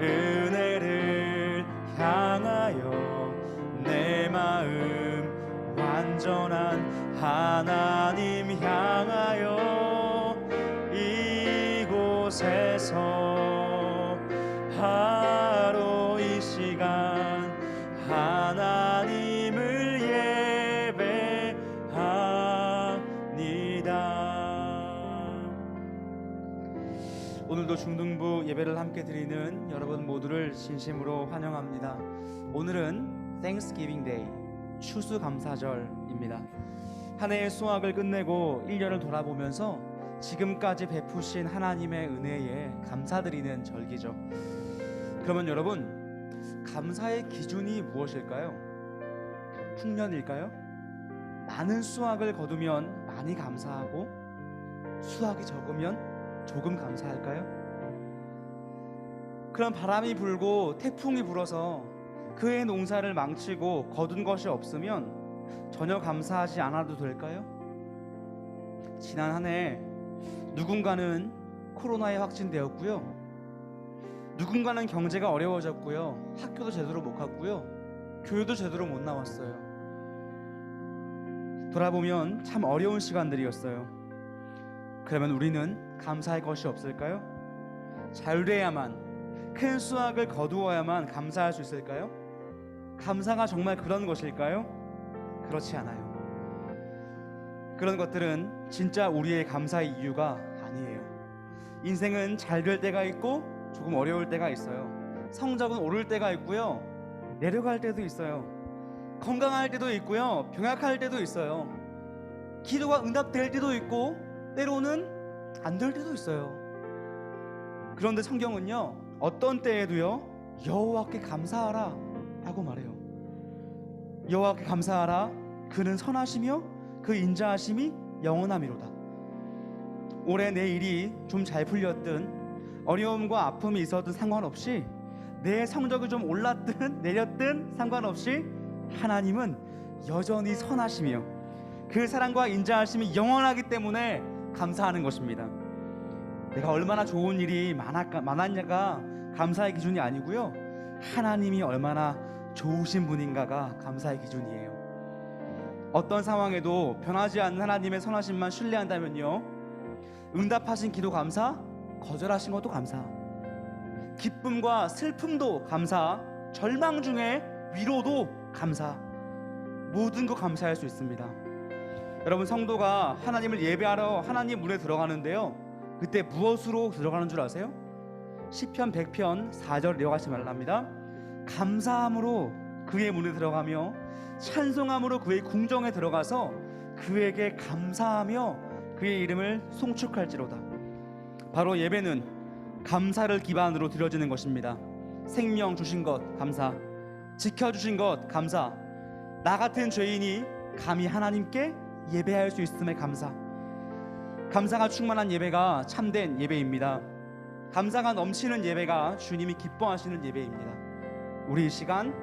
은혜를 향하여 내 마음 완전한 하나님 향하여 이곳에서 바로 이 시간 하나님을 예배합니다. 오늘도 중등부 예배를 함께 드리는 여러분 모두를 진심으로 환영합니다. 오늘은 Thanksgiving Day, 추수감사절입니다. 한 해의 수확을 끝내고 1년을 돌아보면서 지금까지 베푸신 하나님의 은혜에 감사드리는 절기죠. 그러면 여러분, 감사의 기준이 무엇일까요? 흉년일까요? 많은 수확을 거두면 많이 감사하고 수확이 적으면 조금 감사할까요? 그럼 바람이 불고 태풍이 불어서 그의 농사를 망치고 거둔 것이 없으면 전혀 감사하지 않아도 될까요? 지난 한 해 누군가는 코로나에 확진되었고요, 누군가는 경제가 어려워졌고요, 학교도 제대로 못 갔고요, 교회도 제대로 못 나왔어요. 돌아보면 참 어려운 시간들이었어요. 그러면 우리는 감사할 것이 없을까요? 잘돼야만, 큰 수확을 거두어야만 감사할 수 있을까요? 감사가 정말 그런 것일까요? 그렇지 않아요. 그런 것들은 진짜 우리의 감사의 이유가 아니에요. 인생은 잘 될 때가 있고 조금 어려울 때가 있어요. 성적은 오를 때가 있고요, 내려갈 때도 있어요. 건강할 때도 있고요, 병약할 때도 있어요. 기도가 응답될 때도 있고 때로는 안 될 때도 있어요. 그런데 성경은요, 어떤 때에도요 여호와께 감사하라 라고 말해요. 여호와께 감사하라, 그는 선하시며 그 인자하심이 영원함이로다. 올해 내 일이 좀 잘 풀렸든 어려움과 아픔이 있어도 상관없이, 내 성적이 좀 올랐든 내렸든 상관없이 하나님은 여전히 선하시며 그 사랑과 인자하심이 영원하기 때문에 감사하는 것입니다. 내가 얼마나 좋은 일이 많았냐가 감사의 기준이 아니고요, 하나님이 얼마나 좋으신 분인가가 감사의 기준이에요. 어떤 상황에도 변하지 않는 하나님의 선하심만 신뢰한다면요, 응답하신 기도 감사, 거절하신 것도 감사, 기쁨과 슬픔도 감사, 절망 중에 위로도 감사, 모든 거 감사할 수 있습니다. 여러분, 성도가 하나님을 예배하러 하나님 문에 들어가는데요, 그때 무엇으로 들어가는 줄 아세요? 시편 100편 4절 이어가지 말랍니다. 감사함으로 그의 문에 들어가며 찬송함으로 그의 궁정에 들어가서 그에게 감사하며 그의 이름을 송축할지로다. 바로 예배는 감사를 기반으로 드려지는 것입니다. 생명 주신 것 감사, 지켜주신 것 감사, 나 같은 죄인이 감히 하나님께 예배할 수 있음에 감사. 감사가 충만한 예배가 참된 예배입니다. 감사가 넘치는 예배가 주님이 기뻐하시는 예배입니다. 우리 이 시간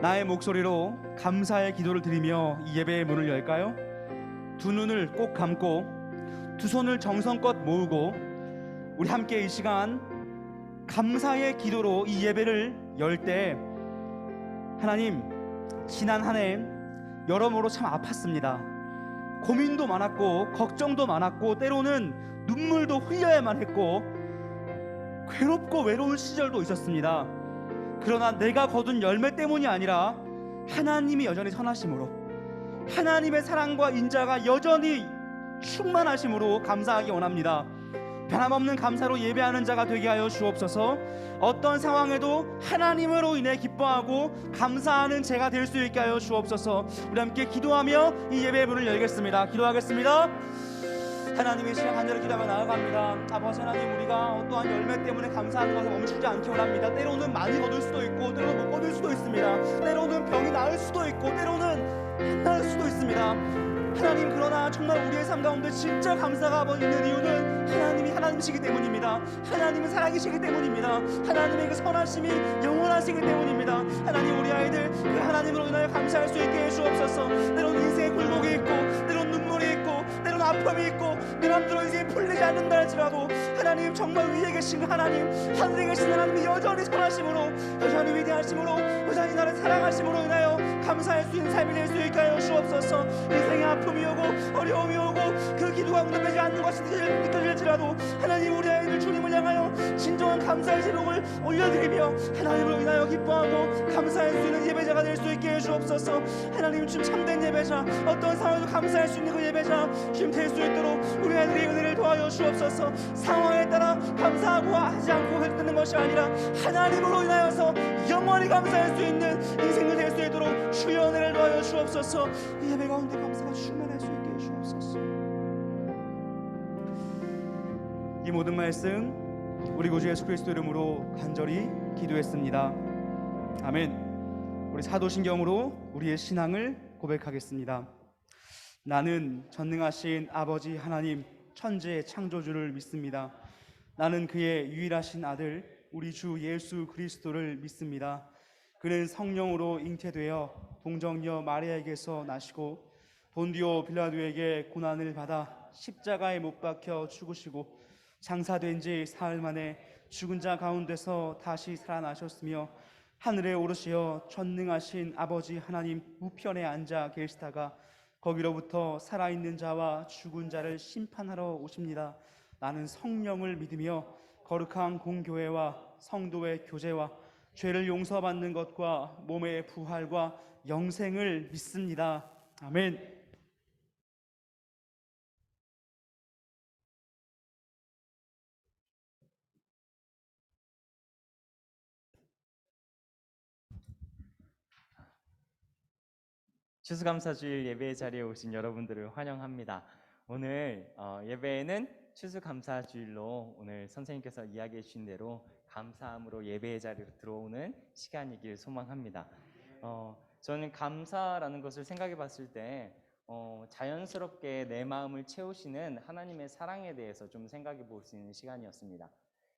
나의 목소리로 감사의 기도를 드리며 이 예배의 문을 열까요? 두 눈을 꼭 감고 두 손을 정성껏 모으고 우리 함께 이 시간 감사의 기도로 이 예배를 열 때, 하나님, 지난 한 해 여러모로 참 아팠습니다. 고민도 많았고 걱정도 많았고 때로는 눈물도 흘려야만 했고 괴롭고 외로운 시절도 있었습니다. 그러나 내가 거둔 열매 때문이 아니라 하나님이 여전히 선하심으로, 하나님의 사랑과 인자가 여전히 충만하심으로 감사하기 원합니다. 변함없는 감사로 예배하는 자가 되게 하여 주옵소서. 어떤 상황에도 하나님으로 인해 기뻐하고 감사하는 제가 될 수 있게 하여 주옵소서. 우리 함께 기도하며 이 예배의 문을 열겠습니다. 기도하겠습니다. 하나님의 시간 간절히 기도하며 나아갑니다. 아버지 하나님, 우리가 어떠한 열매 때문에 감사하는 것을 멈추지 않기 원합니다. 때로는 많이 거둘 수도 있고 때로는 못 거둘 수도 있습니다. 때로는 병이 나을 수도 있고 때로는 안 나을 수도 있습니다. 하나님, 그러나 정말 우리의 삶 가운데 진짜 감사가 있는 이유는 하나님이 하나님이시기 때문입니다. 하나님은 사랑이시기 때문입니다. 하나님의 그 선하심이 영원하시기 때문입니다. 하나님, 우리 아이들 그 하나님으로 인하여 감사할 수 있게 해주옵소서. 때로는 인생의 굴곡이 있고 때로는 눈물이 있고 때로는 아픔이 있고 그 남들은 인생이 풀리지 않는다 할지라도 하나님 하나님, 정말 위에 계신 하나님, 하늘에 계신 하나님이 여전히 선하심으로, 여전히 위대하심으로, 여전히 나를 사랑하심으로 인하여 감사할 수 있는 삶이 될 수 있게 하여 주옵소서. 인생의 아픔이 오고 어려움이 오고 그 기도가 응답되지 않는 것이 느껴질지라도 하나님, 우리 아이들 주님을 향하여 진정한 감사의 제목을 올려드리며 하나님을 인하여 기뻐하고 감사할 수 있는 예배자가 될 수 있게 해 주옵소서. 하나님, 주님 참된 예배자, 어떤 상황에도 감사할 수 있는 그 예배자 주님 될 수 있도록 우리 아이들의 은혜를 도와여 주옵소서. 상황에 따라 감사하고 하지 않고 흩뜨는 것이 아니라 하나님으로 인하여서 영원히 감사할 수 있는 인생을 될 수 있도록 주의 은혜를 도와여 주옵소서. 이 예배 가운데 감사가 충만할 수 있게 해 주옵소서. 이 모든 말씀 우리 구주 예수 그리스도 이름으로 간절히 기도했습니다. 아멘. 우리 사도신경으로 우리의 신앙을 고백하겠습니다. 나는 전능하신 아버지 하나님, 천지의 창조주를 믿습니다. 나는 그의 유일하신 아들 우리 주 예수 그리스도를 믿습니다. 그는 성령으로 잉태되어 동정녀 마리아에게서 나시고 본디오 빌라도에게 고난을 받아 십자가에 못 박혀 죽으시고 장사된 지 사흘 만에 죽은 자 가운데서 다시 살아나셨으며 하늘에 오르시어 전능하신 아버지 하나님 우편에 앉아 계시다가 거기로부터 살아있는 자와 죽은 자를 심판하러 오십니다. 나는 성령을 믿으며 거룩한 공교회와 성도의 교제와 죄를 용서받는 것과 몸의 부활과 영생을 믿습니다. 아멘. 추수감사주일 예배 자리에 오신 여러분들을 환영합니다. 오늘 예배에는 추수감사주일로 오늘 선생님께서 이야기해 주신 대로 감사함으로 예배의 자리로 들어오는 시간이길 소망합니다. 저는 감사라는 것을 생각해 봤을 때 자연스럽게 내 마음을 채우시는 하나님의 사랑에 대해서 좀 생각해 볼 수 있는 시간이었습니다.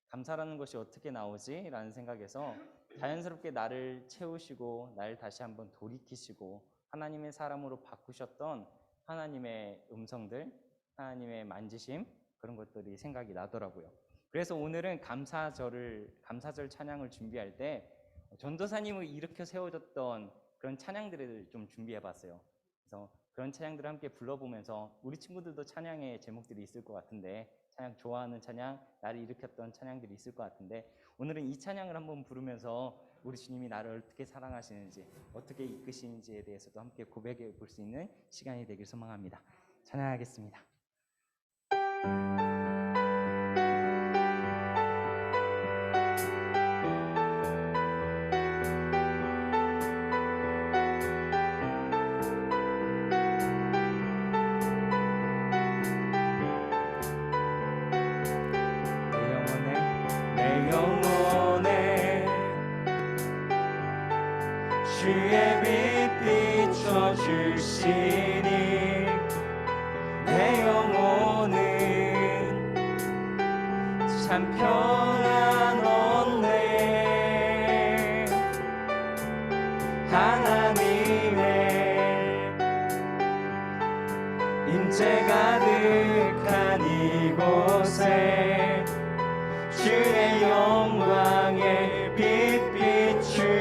감사라는 것이 어떻게 나오지? 라는 생각에서 자연스럽게 나를 채우시고 나를 다시 한번 돌이키시고 하나님의 사람으로 바꾸셨던 하나님의 음성들, 하나님의 만지심, 그런 것들이 생각이 나더라고요. 그래서 오늘은 감사절 찬양을 준비할 때 전도사님을 일으켜 세워줬던 그런 찬양들을 좀 준비해봤어요. 그래서 그런 찬양들을 함께 불러보면서 우리 친구들도 찬양의 제목들이 있을 것 같은데, 찬양 좋아하는 찬양, 나를 일으켰던 찬양들이 있을 것 같은데, 오늘은 이 찬양을 한번 부르면서 우리 주님이 나를 어떻게 사랑하시는지, 어떻게 이끄시는지에 대해서도 함께 고백해 볼 수 있는 시간이 되길 소망합니다. 찬양하겠습니다. 내 영혼에 주의 빛 비춰주시니 내 영혼은 참 평안 얻네. 하나님의 임재 가득한 이곳에 주의 영광에 빛 비추시네.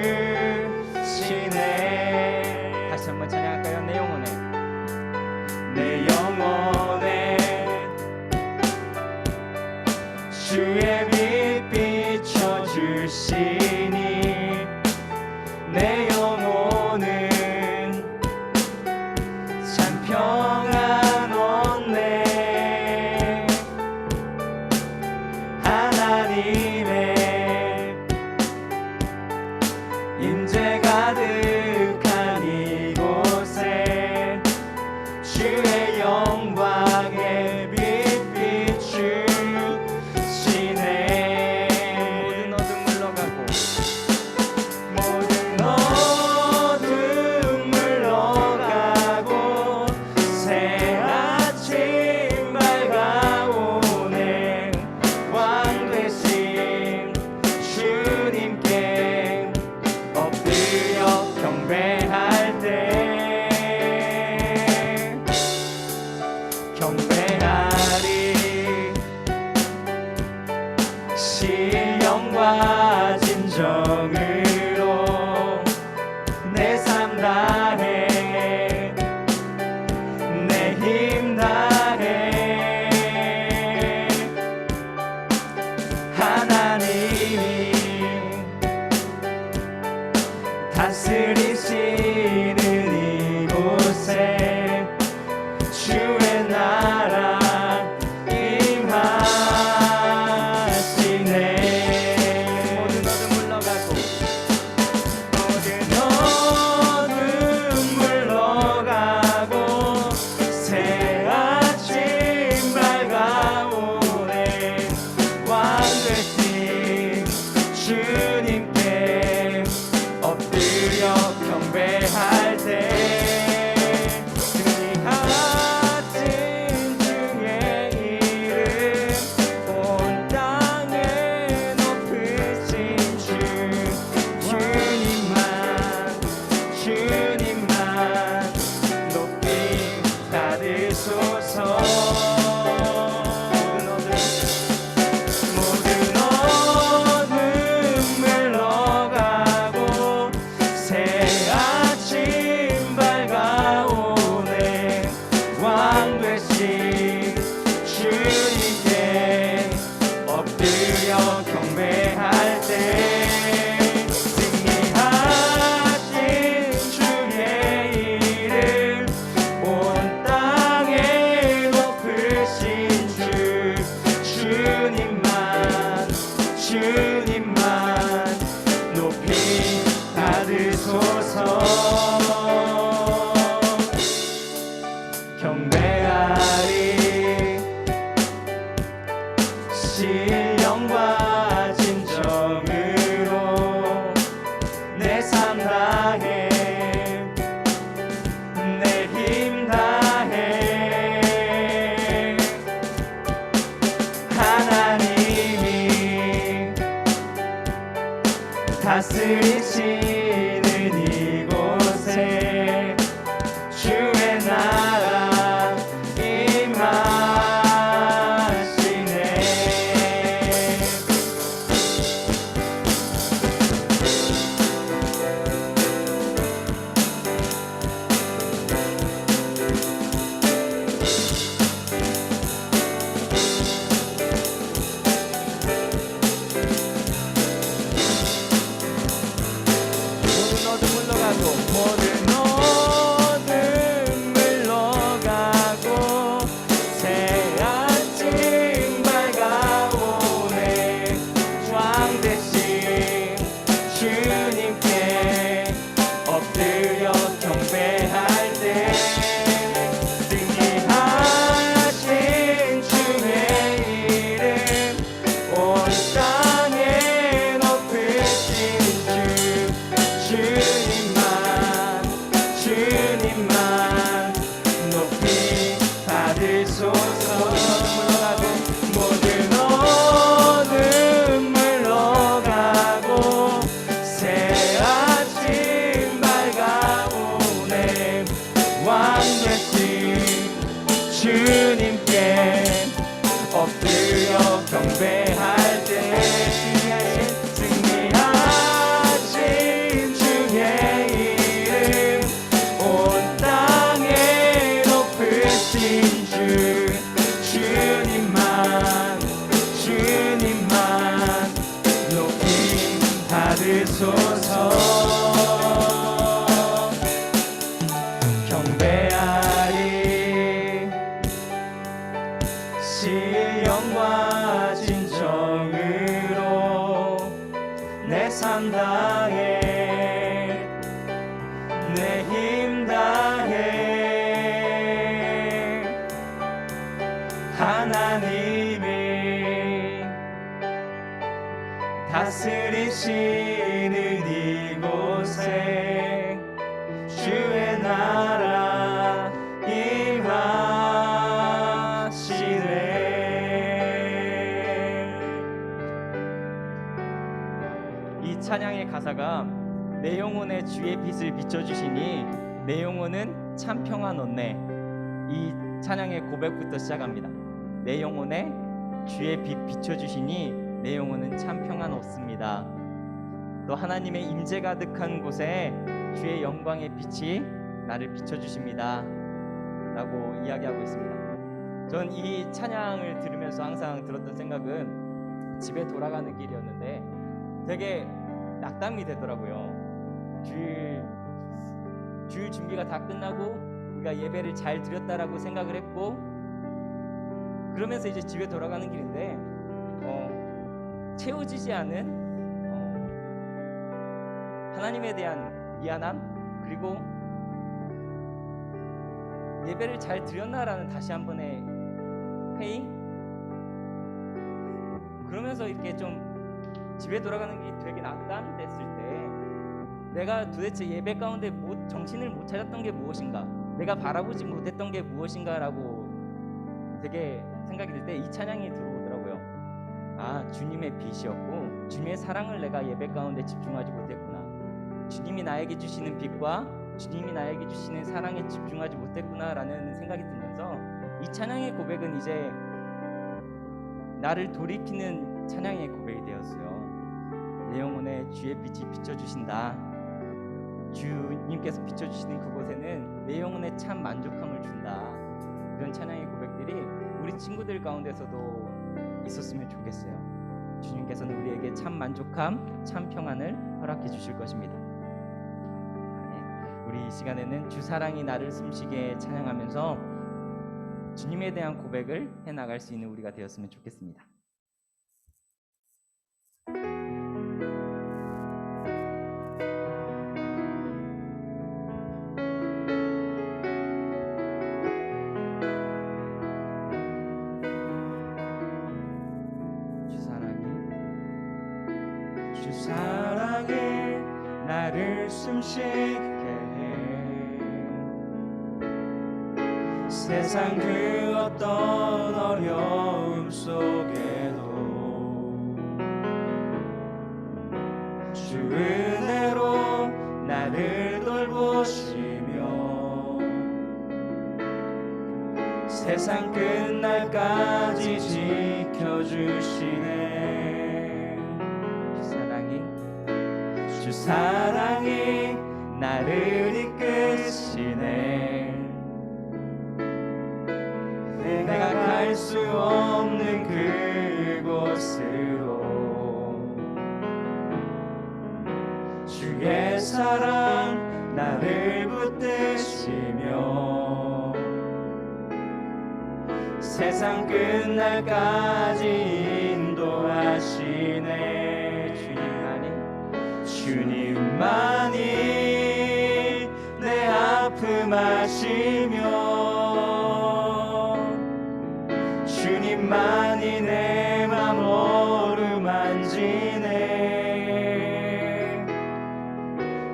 다시 한번 찬양할까요? 내 영혼에, 내 영혼에 주의 빛 비춰주시니 내 영혼은 참 평안 얻네. 하나님의 임재 가득한 이곳에 주의 영광에 빛 비추시네. 모든 어둠 물러가고 신령과 진정으로 내 삶 다해 내 힘 다해 하나님이 다스리시는 이곳에 주의 나라 임하시네. 모든 어둠 물러가고 모든 어둠 물러가고 새 아침 밝아오네. 왕 되신 주님께 엎드려 경배할 때 승리하신 주의 이름 온 땅에 높으신 주 주님만 높이 받으소서. 모든 어둠 물러가고 새 아침 밝아오네. 왕 되신 주님께 엎드려 경배할 때 승리하신 주의 이름 온 땅에 높으신 주 주님만 높이 받으소서. 경배하리 신령과 진정으로 내 삶 다해 내 힘 다해 하나님이 다스리시는 이곳에 주의 나라 임하시네. 모든 어둠 물러가고 모든 어둠 물러가고 새 아침 밝아오네. 왕 되신 주님께 엎드려 경배할 때 승리하신 주의 이름 온 땅에 높으신 주 주님만 높이 받으소서. 모든 어둠 물러가고 새 아침 밝아오네. 왕 되신 주님께 엎드려 경배할 때 승리하신 주의 이름 온 땅에 높으신 주 주님만 높이 받으소서. 경배하리 신령과 진정으로 내 삶 다해 내 힘 다해 하나님이 다스리시는 이곳에 주의 나라 임하시네. 이 찬양의 가사가 내 영혼에 주의 빛을 비춰주시니 내 영혼은 참 평안 얻네. 이 찬양의 고백부터 시작합니다. 내 영혼에 주의 빛 비춰주시니 내 영혼은 참 평안 얻습니다. 주십니다. 또 하나님의 임재 가득한 곳에 주의 영광의 빛이 나를 비춰주십니다 라고 이야기하고 있습니다. 전 이 찬양을 들으면서 항상 들었던 생각은 집에 돌아가는 길이었는데 되게 낙담이 되더라고요. 주일 준비가 다 끝나고 우리가 예배를 잘 드렸다라고 생각을 했고, 그러면서 이제 집에 돌아가는 길인데 채워지지 않은 하나님에 대한 미안함, 그리고 예배를 잘 드렸나라는 다시 한 번의 회의, 그러면서 이렇게 좀 집에 돌아가는 게 되게 낙담됐을 때 내가 도대체 예배 가운데 정신을 못 찾았던 게 무엇인가, 내가 바라보지 못했던 게 무엇인가라고 되게 생각이 들 때 이 찬양이 들어오더라고요. 아, 주님의 빛이었고 주님의 사랑을 내가 예배 가운데 집중하지 못했구나. 주님이 나에게 주시는 빛과 주님이 나에게 주시는 사랑에 집중하지 못했구나라는 생각이 들면서 이 찬양의 고백은 이제 나를 돌이키는 찬양의 고백이 되었어요. 내 영혼에 주의 빛이 비춰주신다. 주님께서 비춰주시는 그곳에는 내 영혼에 참 만족함을 준다. 이런 찬양의 고백들이 우리 친구들 가운데서도 있었으면 좋겠어요. 주님께서는 우리에게 참 만족함, 참 평안을 허락해 주실 것입니다. 우리 이 시간에는 주 사랑이 나를 숨쉬게 찬양하면서 주님에 대한 고백을 해나갈 수 있는 우리가 되었으면 좋겠습니다. 주 사랑이 나를 숨쉬게 세상 그 어떤 어려움 속에도 주 은혜로 나를 돌보시며 세상 끝날까지 지켜주시네. 주 사랑이 나를 이끄시네. 내가 갈 수 없는 그곳으로 주의 사랑 나를 붙드시며 세상 끝날까지 인도하시네. 주님만이 내 아픔 아시며 주님만이 내 맘 어루만지네.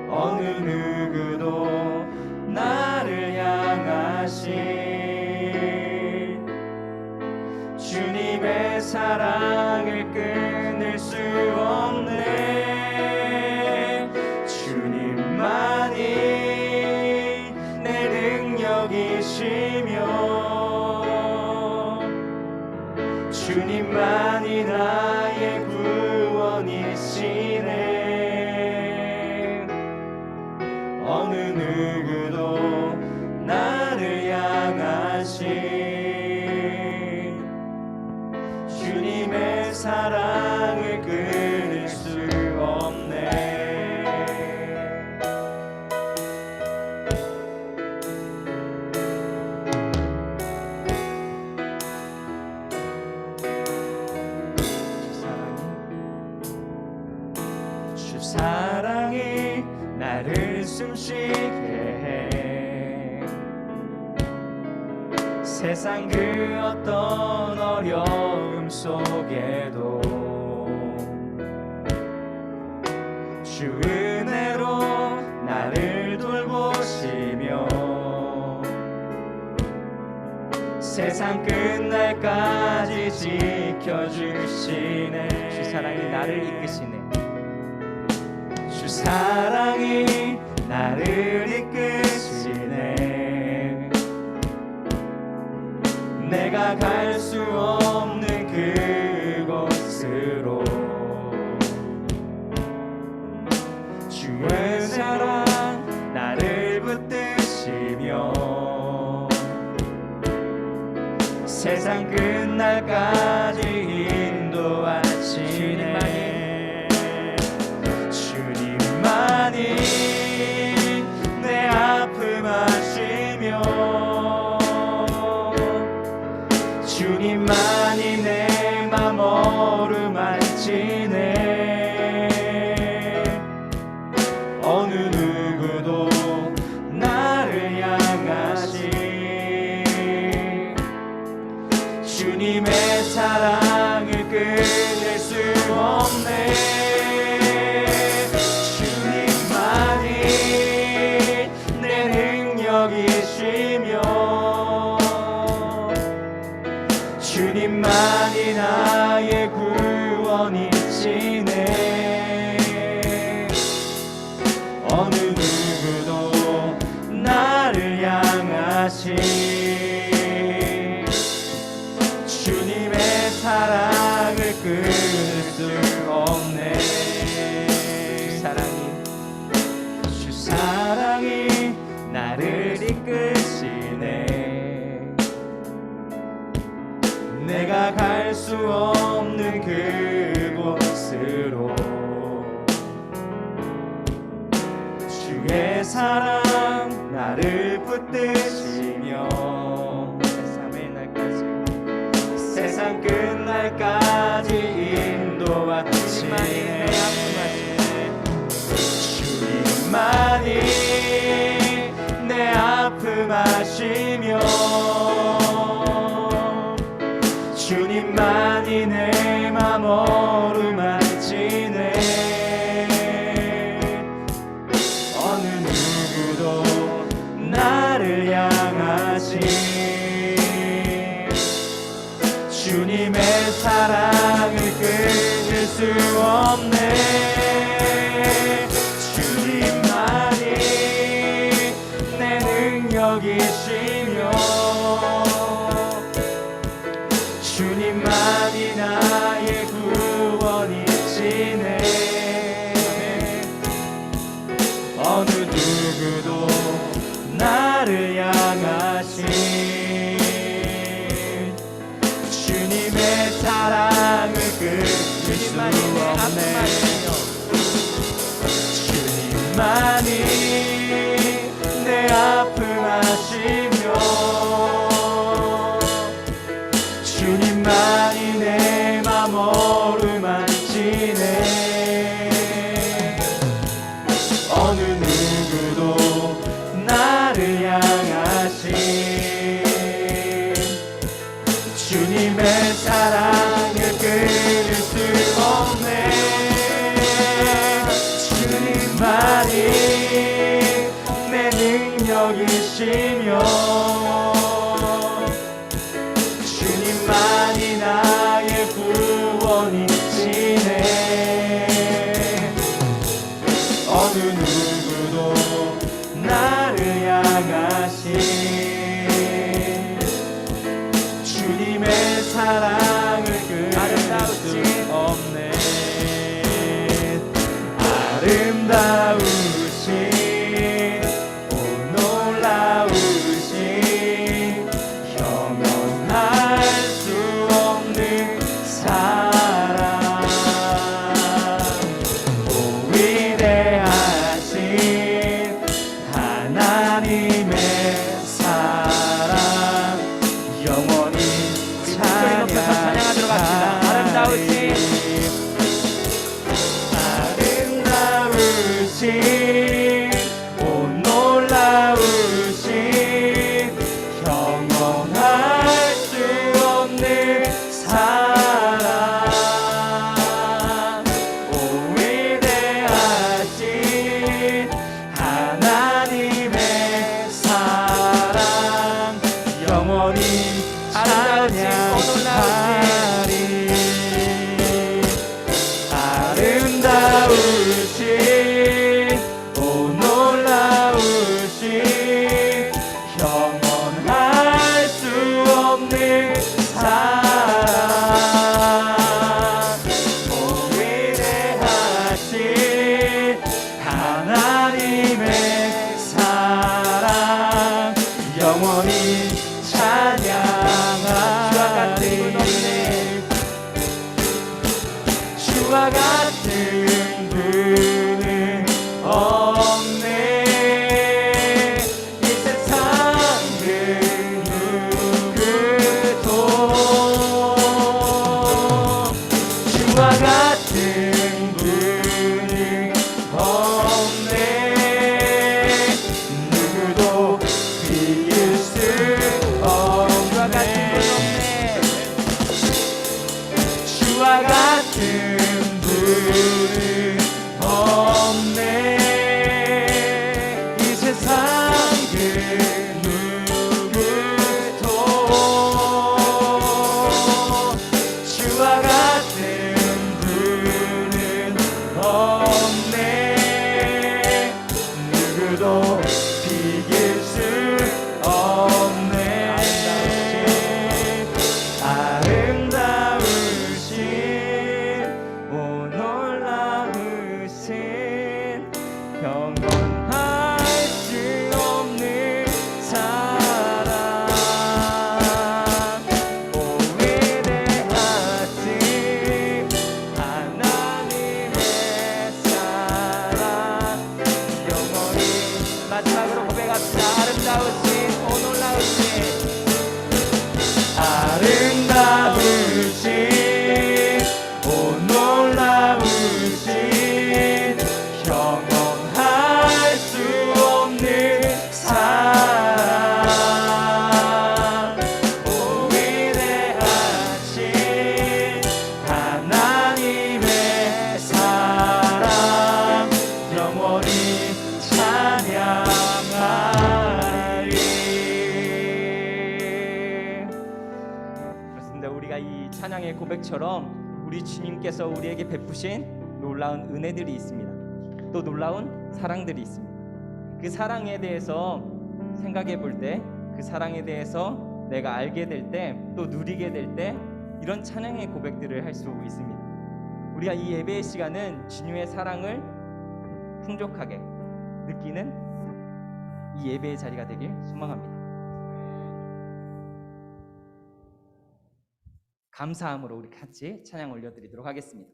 어느 누구도 나를 향하신 주님의 사랑을 끊을 수 없네. 주님만이 내 능력이시며 주님만이 나의 구원이시네. 어느 누구도 나를 향하신 주님의 사랑을 끊을 수 없네. 사랑이 나를 숨쉬게 해 세상 그 어떤 어려움 속에도 주 은혜로 나를 돌보시며 세상 끝날까지 지켜주시네. 주 사랑이 나를 이끄시네. 주 사랑이 나를 이끄시네. 내가 갈 수 없는 그곳으로 주의 사랑 나를 붙드시며 세상 끝날까지 인도하시네. 주님만이 내 아픔 아시며 주님만이 내 맘 어루만지네. 어느 누구도 나를 향하시 주님의 사랑을 끊을 수 없네. 주님만이 내 능력이시며 주님만이 나의 구원이시네. 어느 누구도 나를 향하시 주님의 사랑을 끊을 수 없네. 주 사랑이 나를 이끄시네. 내가 갈 수 없는 그곳으로 주의 사랑 나를 붙드시며 세상 끝날까지 인도하시네. 주님만이 내 아픔 아시며 주님만이 내 맘 어루만지네. 어느 누구도 나를 향하시 주님의 사랑을 끊을 수 없네. 주님만이 내 능력이시며 주님만이 나의 구원이시네. 어느 누구도 나를 향하시 주님의 사랑을 끊을 수 없네. 주님만이 내 아픔 아시며 주님만이 내 맘 어루만지네. 어느 누구도 나를 향하시 주님의 사랑을 끊을 수 없네. 주님만이 내 능력이시며 주님만이 나의 구원이시네. 어느 누구도 나를 향하시 주님의 사랑을 끊을 수 없네. 아름다우신 오 놀라우신 형용할 수 없는 사랑 오 위대하신 하나님의 사랑 영원히 찬양하도록 합시다. 아름다우신 오 놀라우신 영원할 수 없는 사랑 오 위대하신 하나님의 사랑 영원히 찬양하리. 아름다우신 오 놀라우신 영원할 수 없는 사랑 오 위대하신 하나님의 영원할 수 없는 사랑 오 위대하신 하나님의 사랑 영원히 마지막으로 고백합시다. 아름다우신 오 놀라우신 아름다우신 오 놀라우신 영원할 수 없는 사랑 오 위대하신 하나님의 사랑 영원히 찬양하리. 그렇습니다. 우리가 이 찬양의 고백처럼 우리 주님께서 우리에게 베푸신 놀라운 은혜들이 있습니다. 또 놀라운 사랑들이 있습니다. 그 사랑에 대해서 생각해 볼 때, 그 사랑에 대해서 내가 알게 될 때, 또 누리게 될 때 이런 찬양의 고백들을 할 수 있습니다. 우리가 이 예배의 시간은 주님의 사랑을 풍족하게 느끼는 이 예배의 자리가 되길 소망합니다. 감사함으로 우리 같이 찬양 올려드리도록 하겠습니다.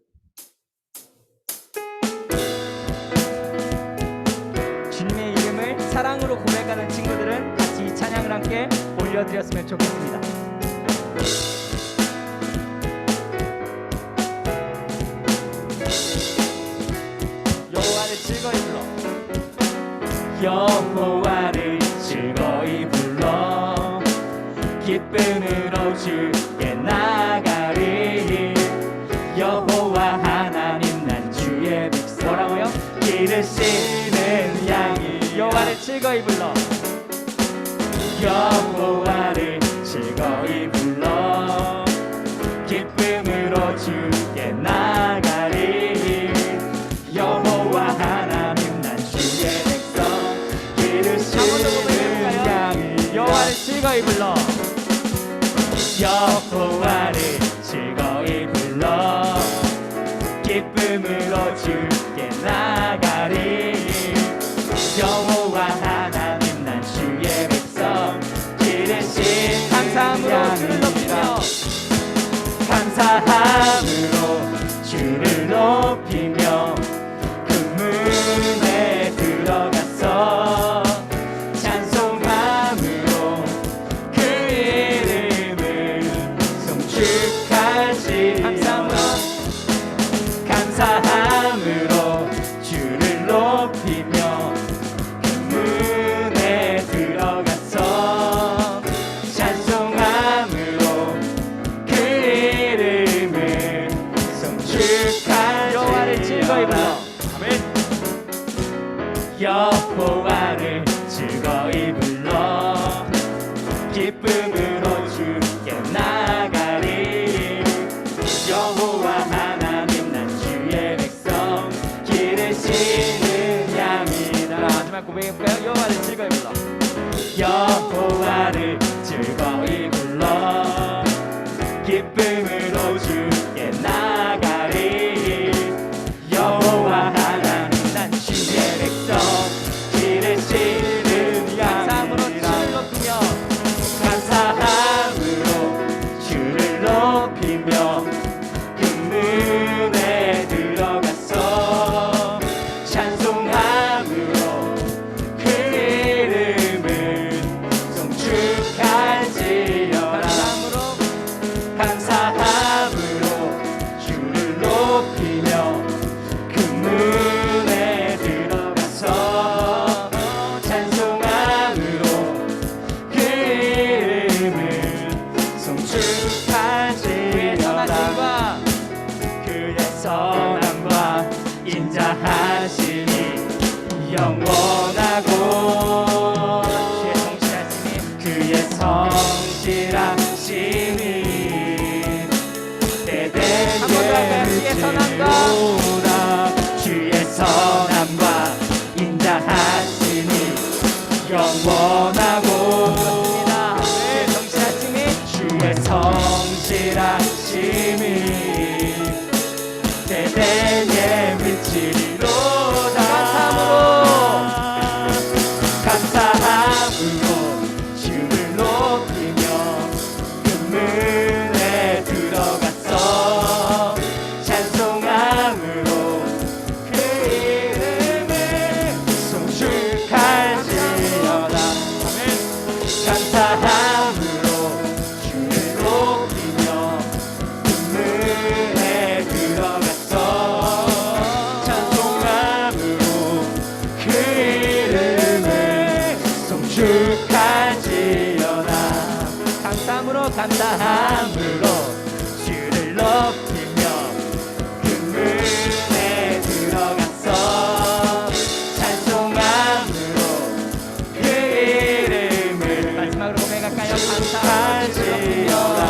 주님의 이름을 사랑으로 고백하는 친구들은 같이 이 찬양을 함께 올려드렸으면 좋겠습니다. 여호와를 즐거이 불러 여호와를 즐거이 불러 기쁨으로 주께 나가리 여호와 하나님 난 주의 백성 뭐라고요? 기르시는 양이 여호와를 즐거이 불러 여호와를 즐거이 불러 기쁨으로 주께 나가리 여호와 하나님 난 주의 백성 기르시는 양이 여호와를 즐거이 불러 여호와를 즐거이 불러 기쁨으로 주께 나가리 여호와 하나님 난 주의 백성 기르신 감사함으로 주를 높이며 감사함으로 주를 높이며 그 문에 들어가서 찬송함으로 그 이름을 송축하시 감사함으로 주를 높이며 그 문에 들어가서 찬송함으로 그 이름을 송축하시 여호와를 즐거이 불러 여호와를 즐거이 불러 기쁨으로 주께 나가리 여호와 하나님 난 주의 백성 기르시는 양이다. 마지막 고백해볼까요? 여호와를 즐거이 불러 여호와를 즐거이 불러 기쁨으로 주께 나가리 여호와 하나님 난 주의 백성 기르시는 양이라 감사함으로 주를 높이며 그 문에 들어가서 찬송함으로 그 이름을 송축할지어다 감사함으로 주를 높이며 그 문에 들어가서 찬송함으로 그 이름을 송축하시려다 그의 선함과 인자하심이 영원하고 그의 성실하심이 대대로다 주의 선함과 인자하심이 영원하고 주의 성실하심이 대대에 미치리로다 감사함으로 주를 높이며 그 문에 들어가서 찬송함으로 그 이름을 마지막으로 고백할까요? 감사하지어다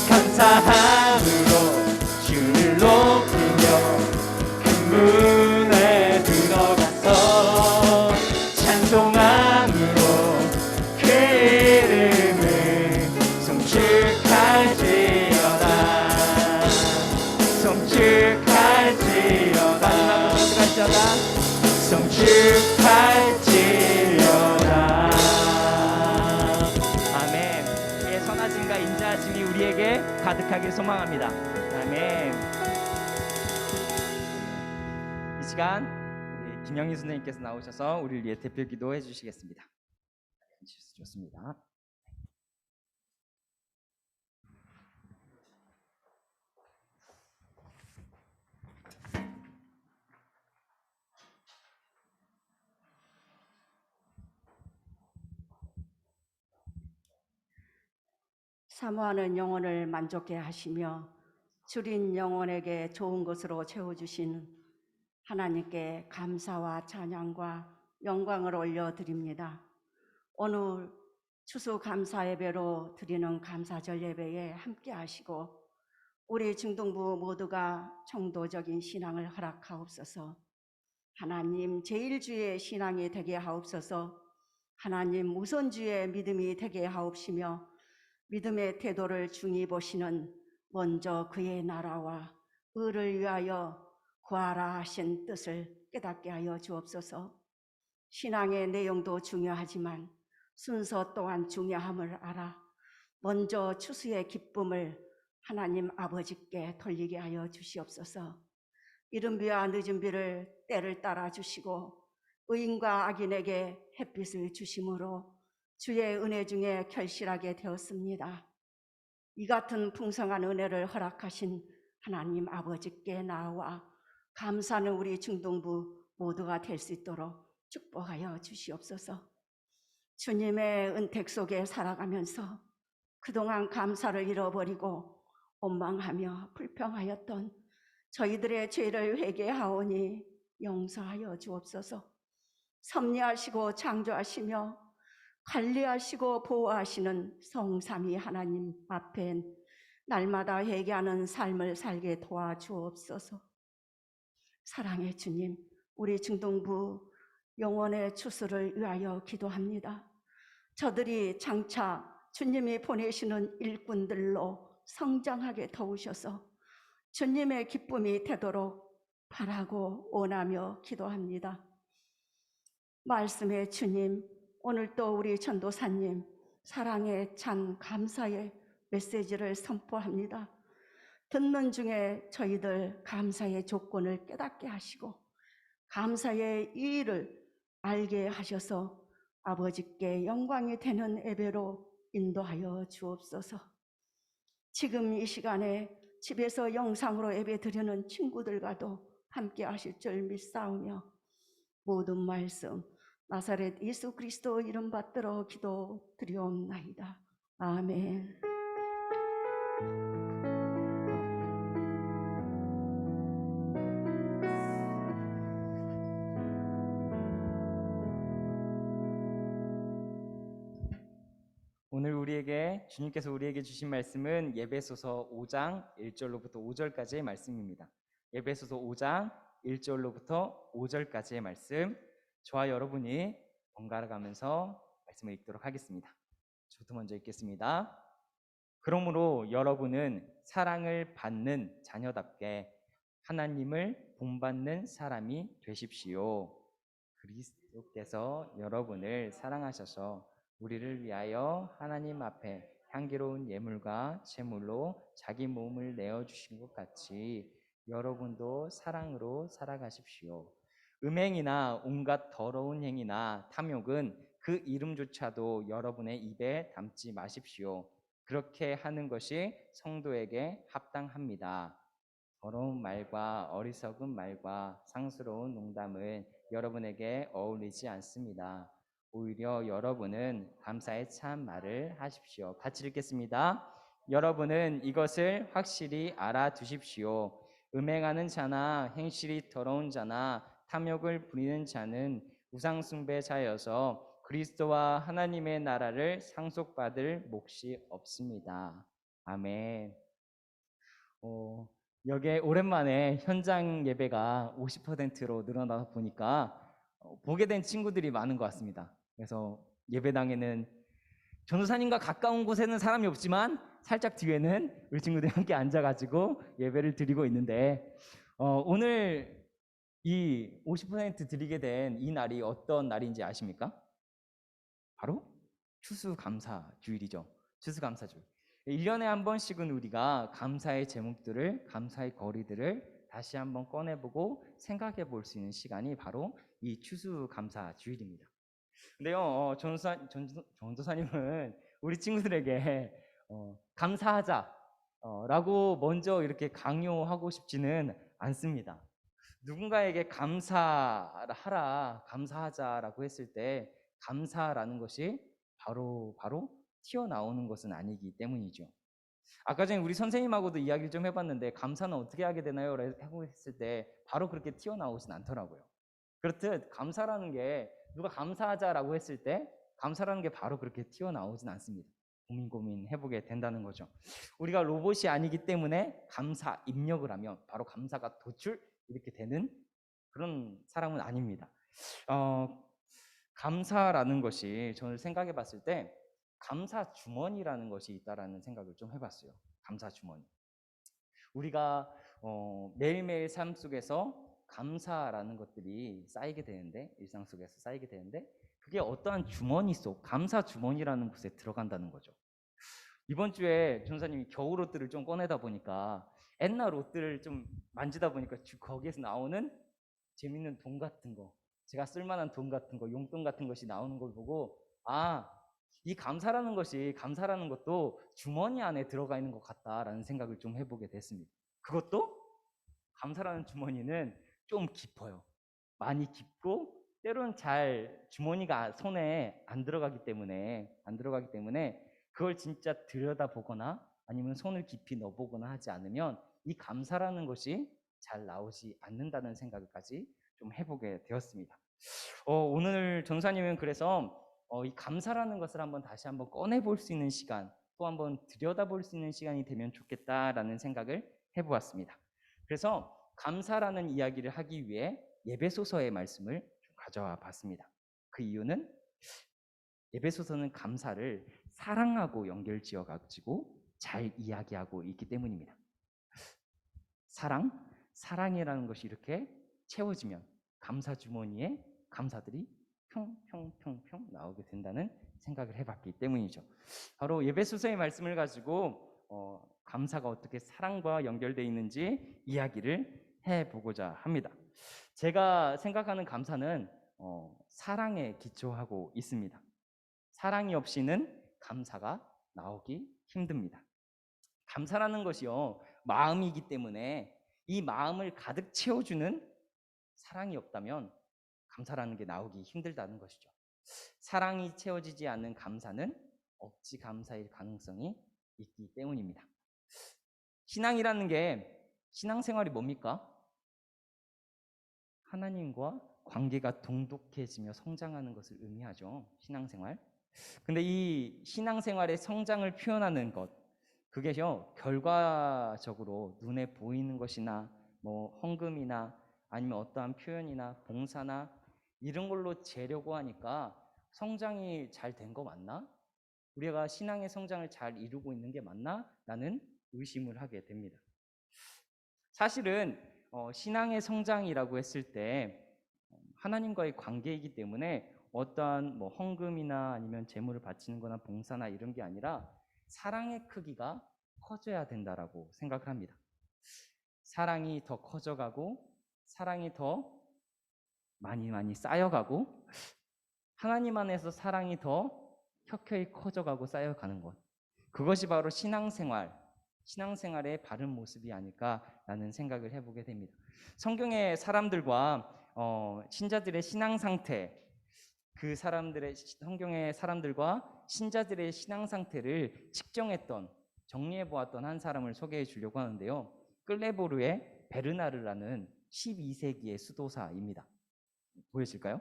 감사함으로 주를 높이며 그 문에 들어가서 찬송함으로 그 이름을 송축할지어다 송축할지어다 마지막으로 송축할지어다 아멘. 그의 선하심과 인자하심이 우리에게 가득하길 소망합니다. 아멘. 이 시간 우리 김영희 선생님께서 나오셔서 우리를 위해 대표 기도해 주시겠습니다. 좋습니다. 사모하는 영혼을 만족해 하시며 줄인 영혼에게 좋은 것으로 채워주신 하나님께 감사와 찬양과 영광을 올려드립니다. 오늘 추수감사 예배로 드리는 감사절 예배에 함께 하시고 우리 중동부 모두가 청도적인 신앙을 허락하옵소서. 하나님 제일주의 신앙이 되게 하옵소서. 하나님 우선주의 믿음이 되게 하옵시며 믿음의 태도를 중히 보시는 먼저 그의 나라와 의를 위하여 구하라 하신 뜻을 깨닫게 하여 주옵소서. 신앙의 내용도 중요하지만 순서 또한 중요함을 알아 먼저 추수의 기쁨을 하나님 아버지께 돌리게 하여 주시옵소서. 이른 비와 늦은 비를 때를 따라 주시고 의인과 악인에게 햇빛을 주심으로 주의 은혜 중에 결실하게 되었습니다. 이 같은 풍성한 은혜를 허락하신 하나님 아버지께 나와 감사하는 우리 중동부 모두가 될 수 있도록 축복하여 주시옵소서. 주님의 은택 속에 살아가면서 그동안 감사를 잃어버리고 원망하며 불평하였던 저희들의 죄를 회개하오니 용서하여 주옵소서. 섭리하시고 창조하시며 관리하시고 보호하시는 성삼위 하나님 앞에 날마다 회개하는 삶을 살게 도와주옵소서. 사랑의 주님, 우리 중동부 영혼의 추수를 위하여 기도합니다. 저들이 장차 주님이 보내시는 일꾼들로 성장하게 도우셔서 주님의 기쁨이 되도록 바라고 원하며 기도합니다. 말씀의 주님, 오늘 또 우리 전도사님 사랑의 찬 감사의 메시지를 선포합니다. 듣는 중에 저희들 감사의 조건을 깨닫게 하시고 감사의 이의를 알게 하셔서 아버지께 영광이 되는 예배로 인도하여 주옵소서. 지금 이 시간에 집에서 영상으로 예배 드리는 친구들과도 함께 하실 줄 믿사오며 모든 말씀 나사렛 예수 그리스도 이름 받들어 기도드리옵나이다. 아멘. 오늘 우리에게 주님께서 우리에게 주신 말씀은 예배소서 5장 1절로부터 5절까지의 말씀입니다. 예배소서 5장 1절로부터 5절까지의 말씀, 저와 여러분이 번갈아 가면서 말씀을 읽도록 하겠습니다. 저부터 먼저 읽겠습니다. 그러므로 여러분은 사랑을 받는 자녀답게 하나님을 본받는 사람이 되십시오. 그리스도께서 여러분을 사랑하셔서 우리를 위하여 하나님 앞에 향기로운 예물과 제물로 자기 몸을 내어주신 것 같이 여러분도 사랑으로 살아가십시오. 음행이나 온갖 더러운 행위나 탐욕은 그 이름조차도 여러분의 입에 담지 마십시오. 그렇게 하는 것이 성도에게 합당합니다. 더러운 말과 어리석은 말과 상스러운 농담은 여러분에게 어울리지 않습니다. 오히려 여러분은 감사의 참 말을 하십시오. 같이 읽겠습니다. 여러분은 이것을 확실히 알아두십시오. 음행하는 자나 행실이 더러운 자나 탐욕을 부리는 자는 우상숭배자여서 그리스도와 하나님의 나라를 상속받을 몫이 없습니다. 아멘. 여기에 오랜만에 현장 예배가 50%로 늘어나다 보니까 보게 된 친구들이 많은 것 같습니다. 그래서 예배당에는 전도사님과 가까운 곳에는 사람이 없지만 살짝 뒤에는 우리 친구들이 함께 앉아가지고 예배를 드리고 있는데 오늘 이 50% 드리게 된 이 날이 어떤 날인지 아십니까? 바로 추수감사주일이죠. 추수감사주일. 1년에 한 번씩은 우리가 감사의 제목들을, 감사의 거리들을 다시 한번 꺼내보고 생각해 볼 수 있는 시간이 바로 이 추수감사주일입니다. 근데요, 전도사님은 우리 친구들에게 감사하자라고 먼저 이렇게 강요하고 싶지는 않습니다. 누군가에게 감사하라, 감사하자라고 했을 때 감사라는 것이 바로 튀어나오는 것은 아니기 때문이죠. 아까 전에 우리 선생님하고도 이야기를 좀 해봤는데 감사는 어떻게 하게 되나요? 라고 했을 때 바로 그렇게 튀어나오진 않더라고요. 그렇듯 감사라는 게 누가 감사하자라고 했을 때 감사라는 게 바로 그렇게 튀어나오진 않습니다. 고민 해보게 된다는 거죠. 우리가 로봇이 아니기 때문에 감사 입력을 하면 바로 감사가 도출 이렇게 되는 그런 사람은 아닙니다. 감사라는 것이 저는 생각해 봤을 때 감사 주머니라는 것이 있다라는 생각을 좀 해봤어요. 감사 주머니. 우리가 매일매일 삶 속에서 감사라는 것들이 쌓이게 되는데, 일상 속에서 쌓이게 되는데 그게 어떠한 주머니 속, 감사 주머니라는 곳에 들어간다는 거죠. 이번 주에 전사님이 겨울 옷들을 좀 꺼내다 보니까 옛날 옷들을 좀 만지다 보니까 거기에서 나오는 재밌는 돈 같은 거, 제가 쓸만한 돈 같은 거, 용돈 같은 것이 나오는 걸 보고 이 감사라는 것도 주머니 안에 들어가 있는 것 같다라는 생각을 좀 해보게 됐습니다. 그것도 감사라는 주머니는 좀 깊어요. 많이 깊고 때로는 잘 주머니가 손에 안 들어가기 때문에 그걸 진짜 들여다보거나 아니면 손을 깊이 넣어보거나 하지 않으면 이 감사라는 것이 잘 나오지 않는다는 생각까지 좀 해보게 되었습니다. 오늘 전사님은 그래서 이 감사라는 것을 다시 한번 꺼내볼 수 있는 시간, 또 한번 들여다볼 수 있는 시간이 되면 좋겠다라는 생각을 해보았습니다. 그래서 감사라는 이야기를 하기 위해 예배소서의 말씀을 좀 가져와 봤습니다. 그 이유는 예배소서는 감사를 사랑하고 연결지어 가지고 잘 이야기하고 있기 때문입니다. 사랑이라는 것이 이렇게 채워지면 감사 주머니에 감사들이 평평평평 나오게 된다는 생각을 해봤기 때문이죠. 바로 예배소서의 말씀을 가지고 감사가 어떻게 사랑과 연결되어 있는지 이야기를 해보고자 합니다. 제가 생각하는 감사는 사랑에 기초하고 있습니다. 사랑이 없이는 감사가 나오기 힘듭니다. 감사라는 것이요, 마음이기 때문에 이 마음을 가득 채워주는 사랑이 없다면 감사라는 게 나오기 힘들다는 것이죠. 사랑이 채워지지 않는 감사는 억지 감사일 가능성이 있기 때문입니다. 신앙이라는 게, 신앙생활이 뭡니까? 하나님과 관계가 돈독해지며 성장하는 것을 의미하죠. 신앙생활. 근데 이 신앙생활의 성장을 표현하는 것, 그게요, 결과적으로 눈에 보이는 것이나 뭐 헌금이나 아니면 어떠한 표현이나 봉사나 이런 걸로 재려고 하니까 성장이 잘 된 거 맞나? 우리가 신앙의 성장을 잘 이루고 있는 게 맞나? 라는 의심을 하게 됩니다. 사실은 신앙의 성장이라고 했을 때 하나님과의 관계이기 때문에 어떠한 뭐 헌금이나 아니면 재물을 바치는 거나 봉사나 이런 게 아니라 사랑의 크기가 커져야 된다라고 생각을 합니다. 사랑이 더 커져가고 사랑이 더 많이 쌓여가고 하나님 안에서 사랑이 더 켜켜이 커져가고 쌓여가는 것, 그것이 바로 신앙생활의 바른 모습이 아닐까라는 생각을 해보게 됩니다. 성경의 사람들과 신자들의 신앙 상태, 그 사람들의 성경의 사람들과 신자들의 신앙 상태를 측정했던 정리해 보았던 한 사람을 소개해 주려고 하는데요. 클레보르의 베르나르라는 12세기의 수도사입니다. 보이실까요?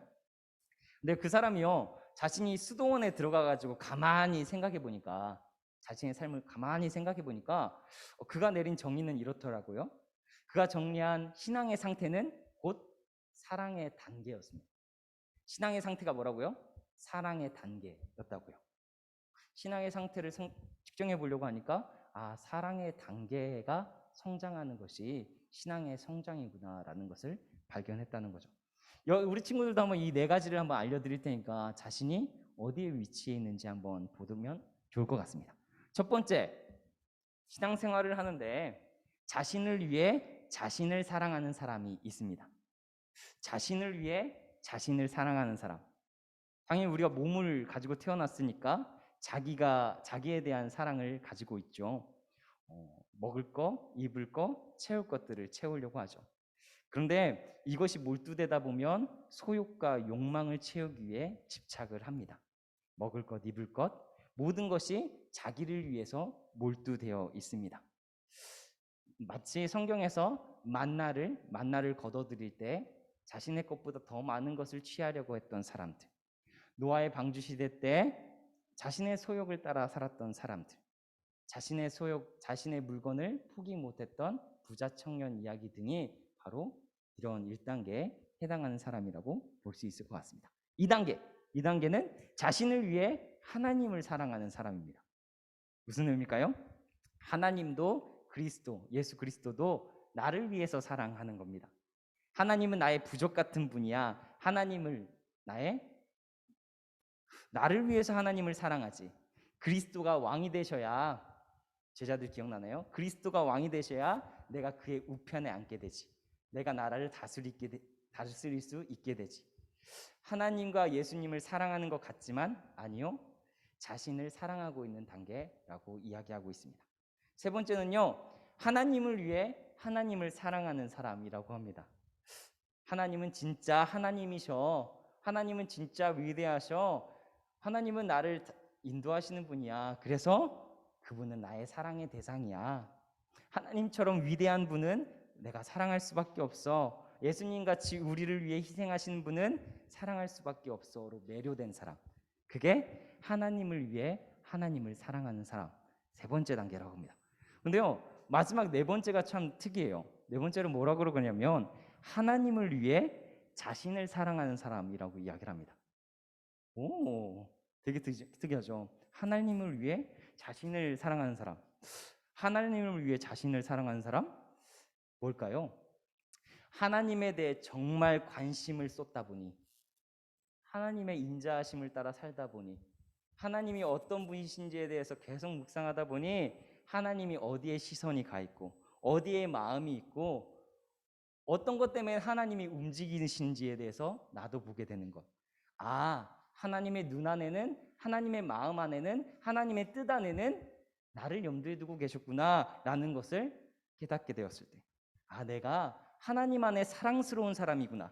근데 그 사람이요, 자신이 수도원에 들어가 가지고 가만히 생각해 보니까, 자신의 삶을 가만히 생각해 보니까 그가 내린 정의는 이렇더라고요. 그가 정리한 신앙의 상태는 곧 사랑의 단계였습니다. 신앙의 상태가 뭐라고요? 사랑의 단계였다고요. 신앙의 상태를 측정해 보려고 하니까 사랑의 단계가 성장하는 것이 신앙의 성장이구나라는 것을 발견했다는 거죠. 우리 친구들도 한번 이 네 가지를 한번 알려드릴 테니까 자신이 어디에 위치해 있는지 한번 보면 좋을 것 같습니다. 첫 번째, 신앙생활을 하는데 자신을 위해 자신을 사랑하는 사람이 있습니다. 자신을 위해 자신을 사랑하는 사람. 당연히 우리가 몸을 가지고 태어났으니까 자기에 대한 사랑을 가지고 있죠. 먹을 거, 입을 거, 채울 것들을 채우려고 하죠. 그런데 이것이 몰두되다 보면 소욕과 욕망을 채우기 위해 집착을 합니다. 먹을 것, 입을 것, 모든 것이 자기를 위해서 몰두되어 있습니다. 마치 성경에서 만나를 거둬들일 때 자신의 것보다 더 많은 것을 취하려고 했던 사람들, 노아의 방주 시대 때 자신의 소욕을 따라 살았던 사람들, 자신의 소욕, 자신의 물건을 포기 못했던 부자 청년 이야기 등이 바로 이런 1단계에 해당하는 사람이라고 볼 수 있을 것 같습니다. 2단계는 자신을 위해 하나님을 사랑하는 사람입니다. 무슨 의미일까요? 하나님도 예수 그리스도도 나를 위해서 사랑하는 겁니다. 하나님은 나의 부족 같은 분이야. 하나님을 나를 위해서 하나님을 사랑하지. 그리스도가 왕이 되셔야, 제자들 기억나나요? 그리스도가 왕이 되셔야 내가 그의 우편에 앉게 되지. 내가 나라를 다스릴 수 있게 되지. 하나님과 예수님을 사랑하는 것 같지만 아니요, 자신을 사랑하고 있는 단계라고 이야기하고 있습니다. 세 번째는요, 하나님을 위해 하나님을 사랑하는 사람이라고 합니다. 하나님은 진짜 하나님이셔. 하나님은 진짜 위대하셔. 하나님은 나를 인도하시는 분이야. 그래서 그분은 나의 사랑의 대상이야. 하나님처럼 위대한 분은 내가 사랑할 수밖에 없어. 예수님같이 우리를 위해 희생하시는 분은 사랑할 수밖에 없어로 매료된 사람. 그게 하나님을 위해 하나님을 사랑하는 사람. 세 번째 단계라고 합니다. 근데요, 마지막 네 번째가 참 특이해요. 네 번째는 뭐라고 그러냐면 하나님을 위해 자신을 사랑하는 사람이라고 이야기를 합니다. 오, 되게 특이하죠. 하나님을 위해 자신을 사랑하는 사람. 하나님을 위해 자신을 사랑하는 사람? 뭘까요? 하나님에 대해 정말 관심을 쏟다 보니, 하나님의 인자하심을 따라 살다 보니, 하나님이 어떤 분이신지에 대해서 계속 묵상하다 보니 하나님이 어디에 시선이 가 있고 어디에 마음이 있고 어떤 것 때문에 하나님이 움직이시는지에 대해서 나도 보게 되는 것. 하나님의 눈 안에는, 하나님의 마음 안에는, 하나님의 뜻 안에는 나를 염두에 두고 계셨구나 라는 것을 깨닫게 되었을 때, 내가 하나님 안에 사랑스러운 사람이구나,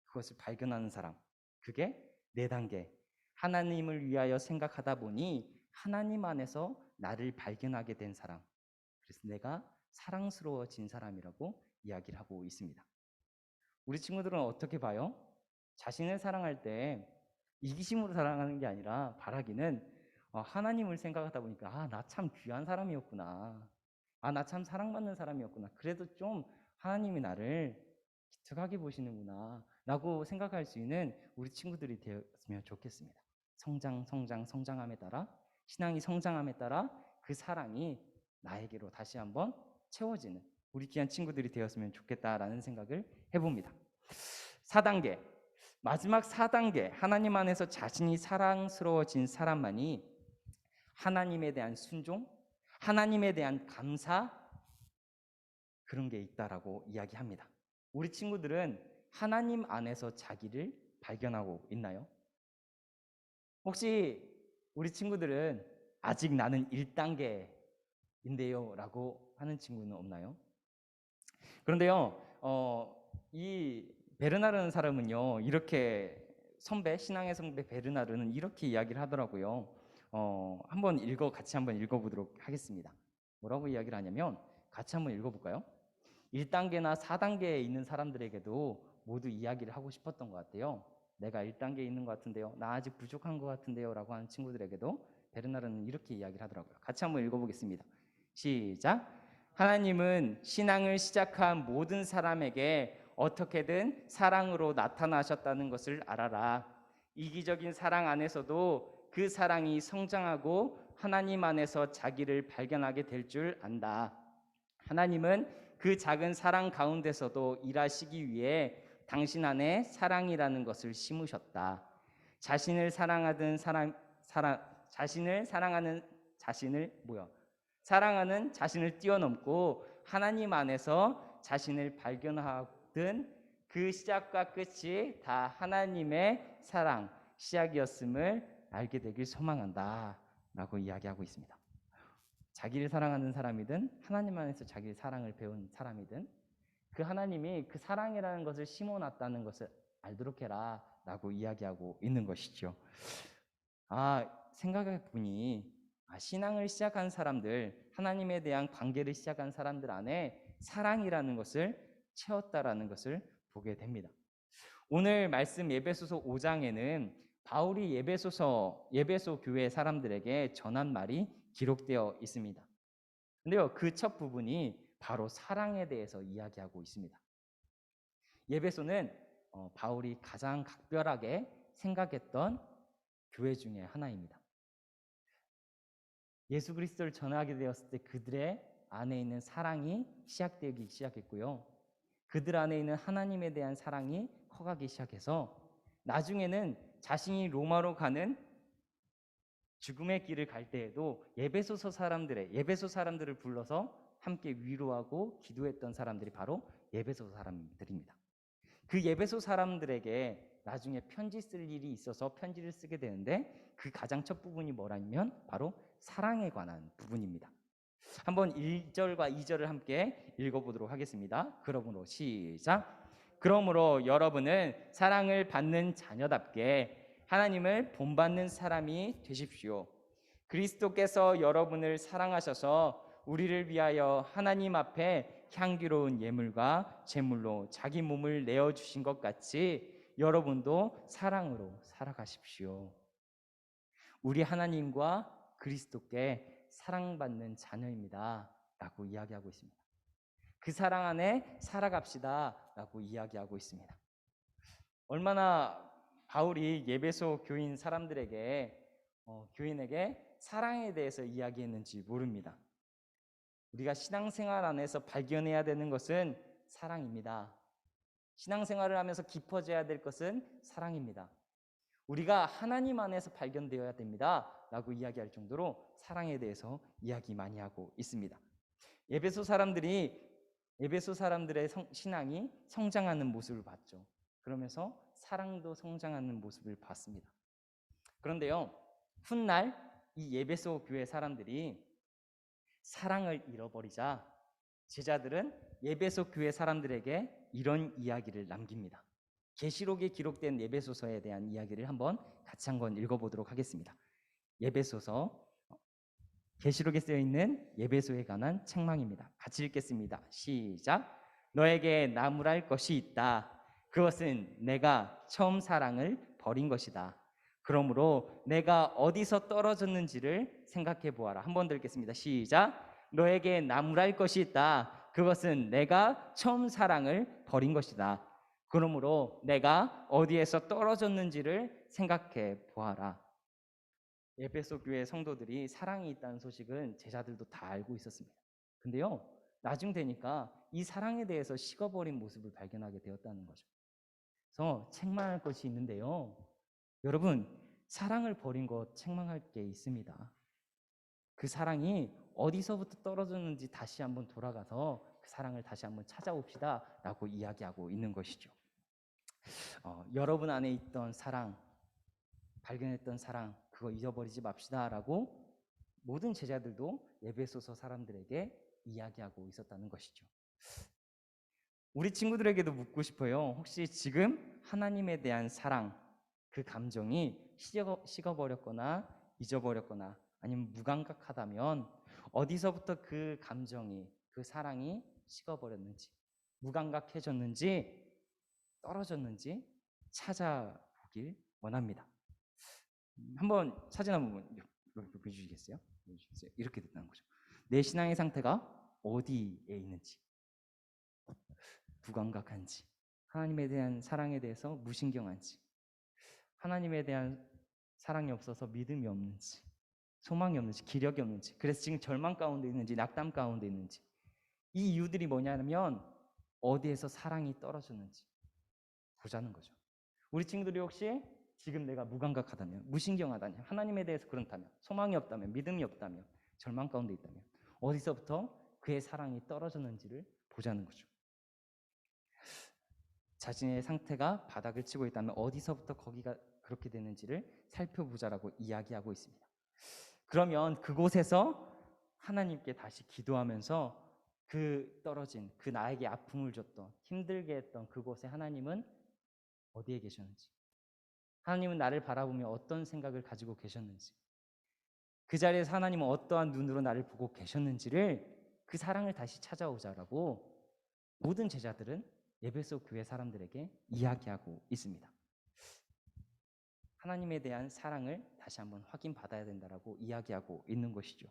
그것을 발견하는 사람. 그게 4단계. 하나님을 위하여 생각하다 보니 하나님 안에서 나를 발견하게 된 사람. 그래서 내가 사랑스러워진 사람이라고 이야기를 하고 있습니다. 우리 친구들은 어떻게 봐요? 자신을 사랑할 때 이기심으로 사랑하는 게 아니라 바라기는 하나님을 생각하다 보니까 나 참 귀한 사람이었구나. 나 참 사랑받는 사람이었구나. 그래도 좀 하나님이 나를 기특하게 보시는구나 라고 생각할 수 있는 우리 친구들이 되었으면 좋겠습니다. 성장함에 따라, 신앙이 성장함에 따라 그 사랑이 나에게로 다시 한번 채워지는 우리 귀한 친구들이 되었으면 좋겠다라는 생각을 해봅니다. 4단계, 마지막 4단계, 하나님 안에서 자신이 사랑스러워진 사람만이 하나님에 대한 순종, 하나님에 대한 감사, 그런 게 있다라고 이야기합니다. 우리 친구들은 하나님 안에서 자기를 발견하고 있나요? 혹시 우리 친구들은 아직 나는 1단계인데요 라고 하는 친구는 없나요? 그런데요, 이 베르나르는 사람은요, 이렇게 신앙의 선배 베르나르는 이렇게 이야기를 하더라고요. 같이 한번 읽어보도록 하겠습니다. 뭐라고 이야기를 하냐면, 같이 한번 읽어볼까요? 1단계나 4단계에 있는 사람들에게도 모두 이야기를 하고 싶었던 것 같아요. 내가 1단계에 있는 것 같은데요, 나 아직 부족한 것 같은데요 라고 하는 친구들에게도 베르나르는 이렇게 이야기를 하더라고요. 같이 한번 읽어보겠습니다. 시작. 하나님은 신앙을 시작한 모든 사람에게 어떻게든 사랑으로 나타나셨다는 것을 알아라. 이기적인 사랑 안에서도 그 사랑이 성장하고 하나님 안에서 자기를 발견하게 될 줄 안다. 하나님은 그 작은 사랑 가운데서도 일하시기 위해 당신 안에 사랑이라는 것을 심으셨다. 자신을 사랑하는 자신을 뛰어넘고 하나님 안에서 자신을 발견하든 그 시작과 끝이 다 하나님의 사랑, 시작이었음을 알게 되길 소망한다 라고 이야기하고 있습니다. 자기를 사랑하는 사람이든 하나님 안에서 자기의 사랑을 배운 사람이든 그 하나님이 그 사랑이라는 것을 심어놨다는 것을 알도록 해라 라고 이야기하고 있는 것이죠. 생각해 보니 신앙을 시작한 사람들, 하나님에 대한 관계를 시작한 사람들 안에 사랑이라는 것을 채웠다라는 것을 보게 됩니다. 오늘 말씀 에베소서 5장에는 바울이 에베소 교회 사람들에게 전한 말이 기록되어 있습니다. 근데요, 그 첫 부분이 바로 사랑에 대해서 이야기하고 있습니다. 에베소는 바울이 가장 각별하게 생각했던 교회 중에 하나입니다. 예수 그리스도를 전하게 되었을 때 그들의 안에 있는 사랑이 시작되기 시작했고요. 그들 안에 있는 하나님에 대한 사랑이 커가기 시작해서 나중에는 자신이 로마로 가는 죽음의 길을 갈 때에도 예배소 사람들을 불러서 함께 위로하고 기도했던 사람들이 바로 예배소 사람들입니다. 그 예배소 사람들에게 나중에 편지 쓸 일이 있어서 편지를 쓰게 되는데 그 가장 첫 부분이 뭐라면 바로 사랑에 관한 부분입니다. 한번 1절과 2절을 함께 읽어보도록 하겠습니다. 그러므로 시작. 그러므로 여러분은 사랑을 받는 자녀답게 하나님을 본받는 사람이 되십시오. 그리스도께서 여러분을 사랑하셔서 우리를 위하여 하나님 앞에 향기로운 예물과 제물로 자기 몸을 내어주신 것 같이 여러분도 사랑으로 살아가십시오. 우리 하나님과 그리스도께 사랑받는 자녀입니다 라고 이야기하고 있습니다. 그 사랑 안에 살아갑시다 라고 이야기하고 있습니다. 얼마나 바울이 예배소 교인에게 사랑에 대해서 이야기했는지 모릅니다. 우리가 신앙생활 안에서 발견해야 되는 것은 사랑입니다. 신앙생활을 하면서 깊어져야 될 것은 사랑입니다. 우리가 하나님 안에서 발견되어야 됩니다 라고 이야기할 정도로 사랑에 대해서 이야기 많이 하고 있습니다. 예배소 사람들의 신앙이 성장하는 모습을 봤죠. 그러면서 사랑도 성장하는 모습을 봤습니다. 그런데요, 훗날 이 예배소 교회 사람들이 사랑을 잃어버리자 제자들은 예배소 교회 사람들에게 이런 이야기를 남깁니다. 계시록에 기록된 예배소서에 대한 이야기를 같이 읽어보도록 하겠습니다. 예배소서, 계시록에 쓰여 있는 예배소에 관한 책망입니다. 같이 읽겠습니다. 시작. 너에게 나무랄 것이 있다. 그것은 내가 처음 사랑을 버린 것이다. 그러므로 내가 어디서 떨어졌는지를 생각해 보아라. 한 번 더 읽겠습니다. 시작. 너에게 나무랄 것이 있다. 그것은 내가 처음 사랑을 버린 것이다. 그러므로 내가 어디에서 떨어졌는지를 생각해 보아라. 에베소 교회 성도들이 사랑이 있다는 소식은 제자들도 다 알고 있었습니다. 근데요, 나중 되니까 이 사랑에 대해서 식어버린 모습을 발견하게 되었다는 거죠. 그래서 책망할 것이 있는데요, 여러분, 사랑을 버린 것 책망할 게 있습니다. 그 사랑이 어디서부터 떨어졌는지 다시 한번 돌아가서 그 사랑을 다시 한번 찾아옵시다 라고 이야기하고 있는 것이죠. 여러분 안에 있던 사랑, 발견했던 사랑, 그거 잊어버리지 맙시다 라고 모든 제자들도 에베소서 사람들에게 이야기하고 있었다는 것이죠. 우리 친구들에게도 묻고 싶어요. 혹시 지금 하나님에 대한 사랑, 그 감정이 식어버렸거나 잊어버렸거나 아니면 무감각하다면 어디서부터 그 감정이, 그 사랑이 식어버렸는지, 무감각해졌는지, 떨어졌는지 찾아보길 원합니다. 한번 사진 한번 보여주시겠어요? 이렇게 됐다는 거죠. 내 신앙의 상태가 어디에 있는지, 무감각한지, 하나님에 대한 사랑에 대해서 무신경한지, 하나님에 대한 사랑이 없어서 믿음이 없는지, 소망이 없는지, 기력이 없는지, 그래서 지금 절망 가운데 있는지, 낙담 가운데 있는지, 이 이유들이 뭐냐면 어디에서 사랑이 떨어졌는지 보자는 거죠. 우리 친구들이 혹시 지금 내가 무감각하다면, 무신경하다면, 하나님에 대해서 그렇다면, 소망이 없다면, 믿음이 없다면, 절망 가운데 있다면 어디서부터 그의 사랑이 떨어졌는지를 보자는 거죠. 자신의 상태가 바닥을 치고 있다면 어디서부터 거기가 그렇게 되는지를 살펴보자라고 이야기하고 있습니다. 그러면 그곳에서 하나님께 다시 기도하면서 그 떨어진, 그 나에게 아픔을 줬던, 힘들게 했던 그곳에 하나님은 어디에 계셨는지, 하나님은 나를 바라보며 어떤 생각을 가지고 계셨는지, 그 자리에서 하나님은 어떠한 눈으로 나를 보고 계셨는지를, 그 사랑을 다시 찾아오자라고 모든 제자들은 에베소 교회 사람들에게 이야기하고 있습니다. 하나님에 대한 사랑을 다시 한번 확인받아야 된다라고 이야기하고 있는 것이죠.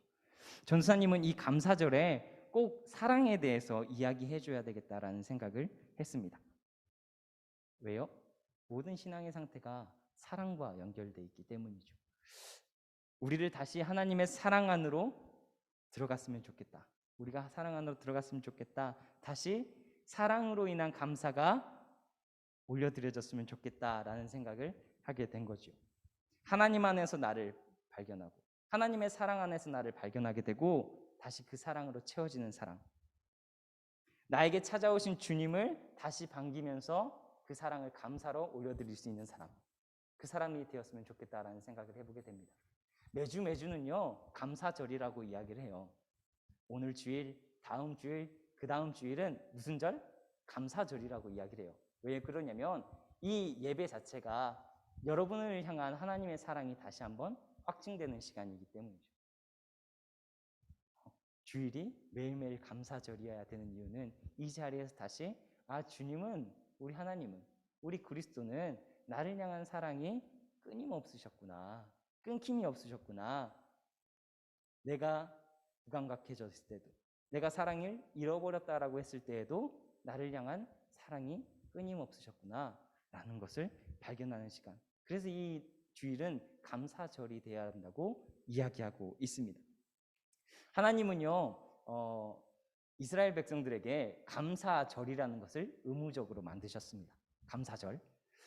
전사님은 이 감사절에 꼭 사랑에 대해서 이야기해 줘야 되겠다라는 생각을 했습니다. 왜요? 모든 신앙의 상태가 사랑과 연결되어 있기 때문이죠. 우리를 다시 하나님의 사랑 안으로 들어갔으면 좋겠다. 우리가 사랑 안으로 들어갔으면 좋겠다. 다시 사랑으로 인한 감사가 올려드려졌으면 좋겠다라는 생각을 하게 된 거죠. 하나님 안에서 나를 발견하고 하나님의 사랑 안에서 나를 발견하게 되고 다시 그 사랑으로 채워지는 사랑. 나에게 찾아오신 주님을 다시 반기면서 그 사랑을 감사로 올려드릴 수 있는 사람. 그 사람이 되었으면 좋겠다라는 생각을 해보게 됩니다. 매주는요 감사절이라고 이야기를 해요. 오늘 주일, 다음 주일, 그 다음 주일은 무슨 절? 감사절이라고 이야기를 해요. 왜 그러냐면 이 예배 자체가 여러분을 향한 하나님의 사랑이 다시 한번 확증되는 시간이기 때문이죠. 주일이 매일매일 감사절이어야 되는 이유는 이 자리에서 다시 주님은, 우리 하나님은, 우리 그리스도는 나를 향한 사랑이 끊임없으셨구나, 끊김이 없으셨구나. 내가 무감각해졌을 때도, 내가 사랑을 잃어버렸다라고 했을 때에도 나를 향한 사랑이 끊임없으셨구나 라는 것을 발견하는 시간. 그래서 이 주일은 감사절이 되어야 한다고 이야기하고 있습니다. 하나님은요 이스라엘 백성들에게 감사절이라는 것을 의무적으로 만드셨습니다. 감사절.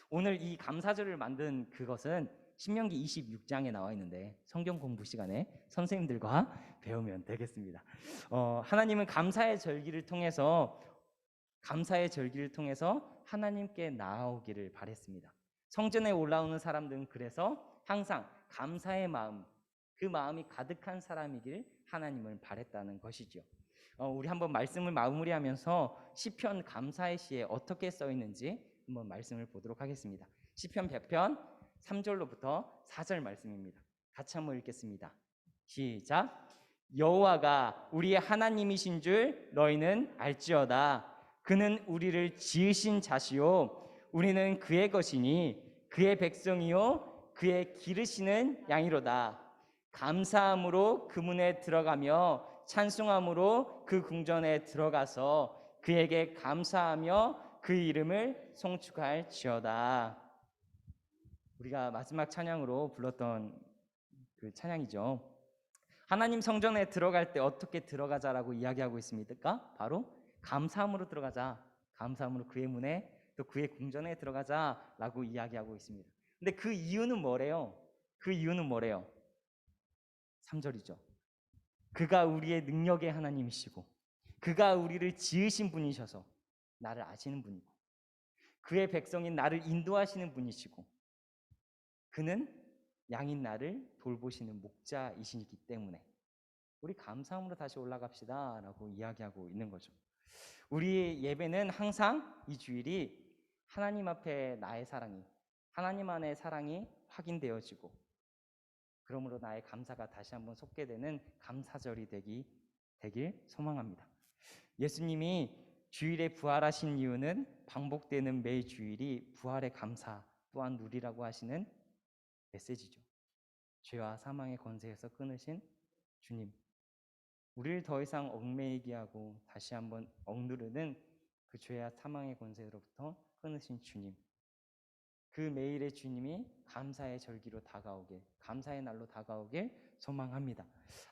오늘 이 감사절을 만든 그것은 신명기 26장에 나와 있는데 성경 공부 시간에 선생님들과 배우면 되겠습니다. 하나님은 감사의 절기를 통해서 하나님께 나아오기를 바랬습니다. 성전에 올라오는 사람들은 그래서 항상 감사의 마음, 그 마음이 가득한 사람이길 하나님을 바랬다는 것이죠. 우리 한번 말씀을 마무리하면서 시편 감사의 시에 어떻게 써 있는지 한번 말씀을 보도록 하겠습니다. 시편 100편 3절로부터 4절 말씀입니다. 같이 한번 읽겠습니다. 시작. 여호와가 우리의 하나님이신 줄 너희는 알지어다. 그는 우리를 지으신 자시요 우리는 그의 것이니 그의 백성이요 그의 기르시는 양이로다. 감사함으로 그 문에 들어가며 찬송함으로 그 궁전에 들어가서 그에게 감사하며 그 이름을 송축할지어다. 우리가 마지막 찬양으로 불렀던 그 찬양이죠. 하나님 성전에 들어갈 때 어떻게 들어가자라고 이야기하고 있습니까? 바로 감사함으로 들어가자. 감사함으로 그의 문에 또 그의 궁전에 들어가자라고 이야기하고 있습니다. 근데 그 이유는 뭐래요? 3절이죠. 그가 우리의 능력의 하나님이시고 그가 우리를 지으신 분이셔서 나를 아시는 분이고 그의 백성인 나를 인도하시는 분이시고 그는 양인 나를 돌보시는 목자이시기 때문에 우리 감사함으로 다시 올라갑시다 라고 이야기하고 있는 거죠. 우리의 예배는 항상 이 주일이 하나님 앞에 나의 사랑이, 하나님 안의 사랑이 확인되어지고 그러므로 나의 감사가 다시 한번 솟게 되는 감사절이 되길 소망합니다. 예수님이 주일에 부활하신 이유는 반복되는 매 주일이 부활의 감사 또한 누리라고 하시는 메시지죠. 죄와 사망의 권세에서 끊으신 주님, 우리를 더 이상 얽매이게 하고 다시 한번 억누르는 그 죄와 사망의 권세로부터 끊으신 주님, 그 매일의 주님이 감사의 절기로 다가오길, 감사의 날로 다가오길 소망합니다.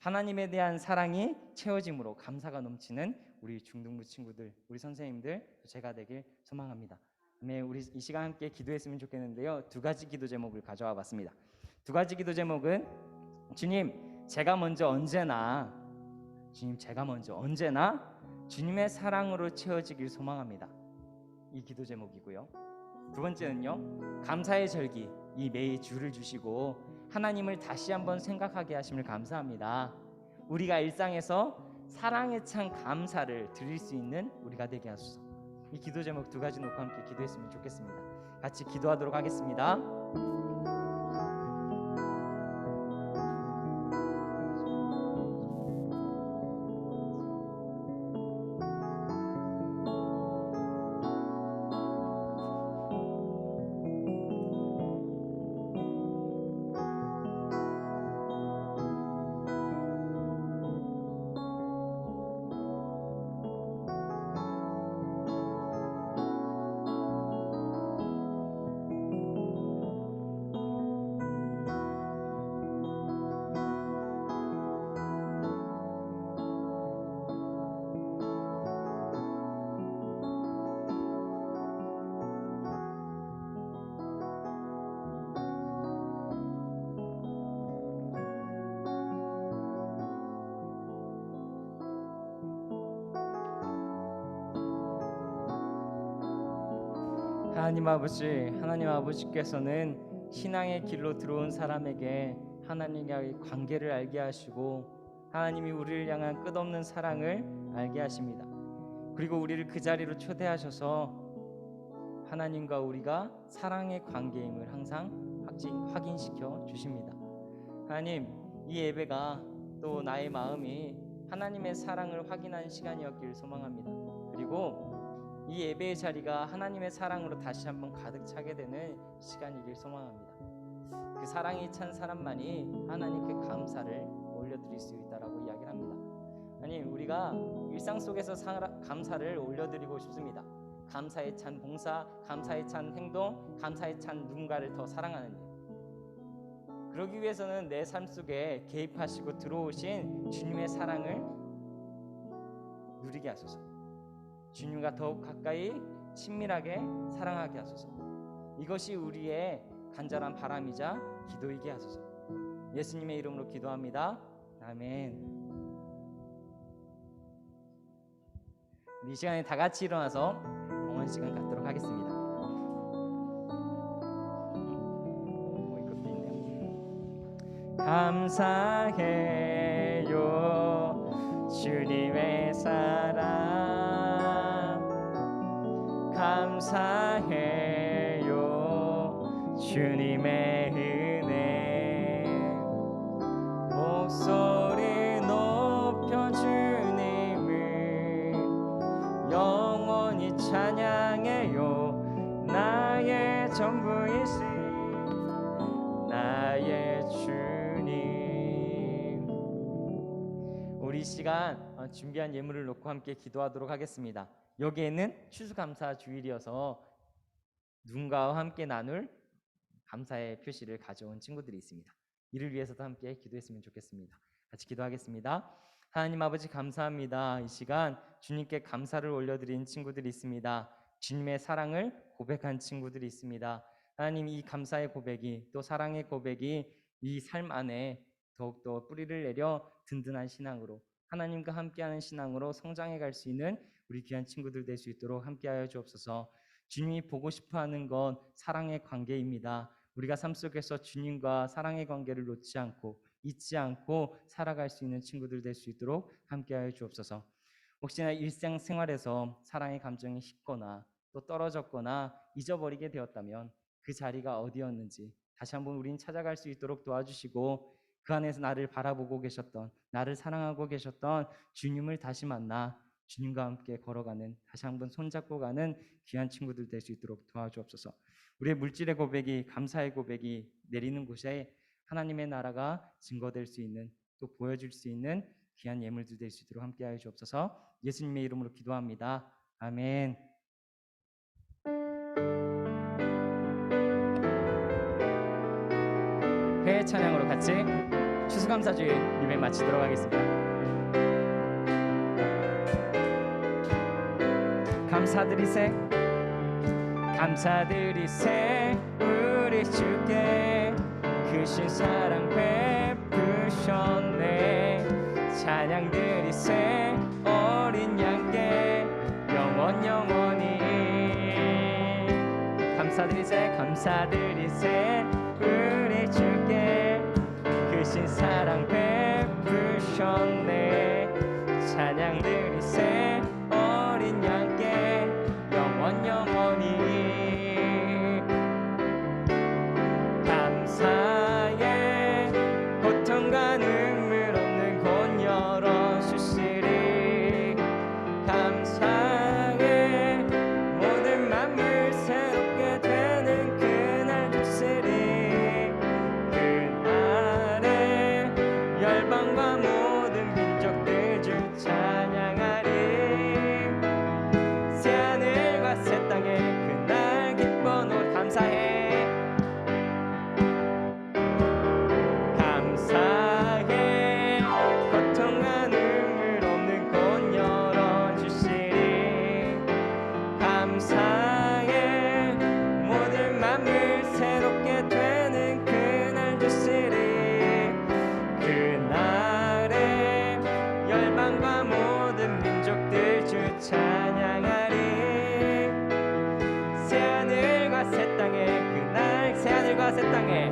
하나님에 대한 사랑이 채워짐으로 감사가 넘치는 우리 중등부 친구들, 우리 선생님들, 제가 되길 소망합니다. 네, 우리 이 시간 함께 기도했으면 좋겠는데요. 두 가지 기도 제목을 가져와 봤습니다. 두 가지 기도 제목은 주님, 제가 먼저 언제나 주님의 사랑으로 채워지길 소망합니다. 이 기도 제목이고요. 두 번째는요, 감사의 절기, 이 매일 주를 주시고 하나님을 다시 한번 생각하게 하심을 감사합니다. 우리가 일상에서 사랑에 찬 감사를 드릴 수 있는 우리가 되게 하소서. 이 기도 제목 두 가지 놓고 함께 기도했으면 좋겠습니다. 같이 기도하도록 하겠습니다. 하나님 아버지께서는 신앙의 길로 들어온 사람에게 하나님과의 관계를 알게 하시고 하나님이 우리를 향한 끝없는 사랑을 알게 하십니다. 그리고 우리를 그 자리로 초대하셔서 하나님과 우리가 사랑의 관계임을 항상 확인시켜 주십니다. 하나님, 이 예배가 또 나의 마음이 하나님의 사랑을 확인하는 시간이었길 소망합니다. 그리고 이 예배의 자리가 하나님의 사랑으로 다시 한번 가득 차게 되는 시간이길 소망합니다. 그 사랑이 찬 사람만이 하나님께 감사를 올려드릴 수 있다라고 이야기를 합니다. 아니, 우리가 일상 속에서 감사를 올려드리고 싶습니다. 감사에 찬 봉사, 감사에 찬 행동, 감사에 찬 누군가를 더 사랑하는 일. 그러기 위해서는 내 삶 속에 개입하시고 들어오신 주님의 사랑을 누리게 하소서. 주님과 더욱 가까이 친밀하게 사랑하게 하소서. 이것이 우리의 간절한 바람이자 기도이게 하소서. 예수님의 이름으로 기도합니다. 아멘. 우리 이 시간에 다 같이 일어나서 응원 시간 갖도록 하겠습니다. 이것도 있네요. 감사해요 주님의 사랑, 감사해요 주님의 은혜. 목소리 높여 주님을 영원히 찬양해요. 나의 전부이신 나의 주님. 우리 시간 준비한 예물을 놓고 함께 기도하도록 하겠습니다. 여기에는 추수감사 주일이어서 누군가와 함께 나눌 감사의 표시를 가져온 친구들이 있습니다. 이를 위해서도 함께 기도했으면 좋겠습니다. 같이 기도하겠습니다. 하나님 아버지, 감사합니다. 이 시간 주님께 감사를 올려드린 친구들이 있습니다. 주님의 사랑을 고백한 친구들이 있습니다. 하나님, 이 감사의 고백이 또 사랑의 고백이 이 삶 안에 더욱더 뿌리를 내려 든든한 신앙으로, 하나님과 함께하는 신앙으로 성장해 갈 수 있는 우리 귀한 친구들 될 수 있도록 함께하여 주옵소서. 주님이 보고 싶어하는 건 사랑의 관계입니다. 우리가 삶 속에서 주님과 사랑의 관계를 놓지 않고 잊지 않고 살아갈 수 있는 친구들 될 수 있도록 함께하여 주옵소서. 혹시나 일상생활에서 사랑의 감정이 식거나 또 떨어졌거나 잊어버리게 되었다면 그 자리가 어디였는지 다시 한번 우린 찾아갈 수 있도록 도와주시고, 그 안에서 나를 바라보고 계셨던, 나를 사랑하고 계셨던 주님을 다시 만나 주님과 함께 걸어가는, 다시 한번 손잡고 가는 귀한 친구들 될 수 있도록 도와주옵소서. 우리의 물질의 고백이, 감사의 고백이 내리는 곳에 하나님의 나라가 증거될 수 있는, 또 보여줄 수 있는 귀한 예물들 될 수 있도록 함께하여 주옵소서. 예수님의 이름으로 기도합니다. 아멘. 회의 찬양으로 같이 추수감사주일 예배 마치도록 하겠습니다. 감사드리세, 감사드리세, 우리 주께 크신 사랑 베푸셨네. 찬양드리세, 어린 양께 영원히. 감사드리세, 감사드리세, 우리 주께 크신 사랑 베푸셨네. 찬양드리세, 어린 양께 영원히. 감사의 고통과 눈물 없는 곳 열어주시리. 감사의 모든 만물 새롭게 되는 그날 주시리. 그날에 열방과 모든 민족들 주 찬양하리. 새하늘과 새 땅에 그날 기뻐 노래. 감사해, 감사해, 고통과 눈물 없는 곳 열어주시리. 감사해, 모든 만물 새롭게 되는 그날 주시리. 그날에 열방과 모든 민족들 주 찬양하리. 새하늘과 새 땅에 그날, 새하늘과 새 땅에,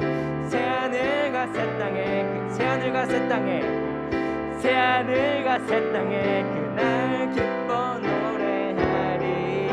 새하늘과 새 땅에, 새하늘과 새 땅에, 새하늘과 새 땅에 그날 기뻐 노래하리.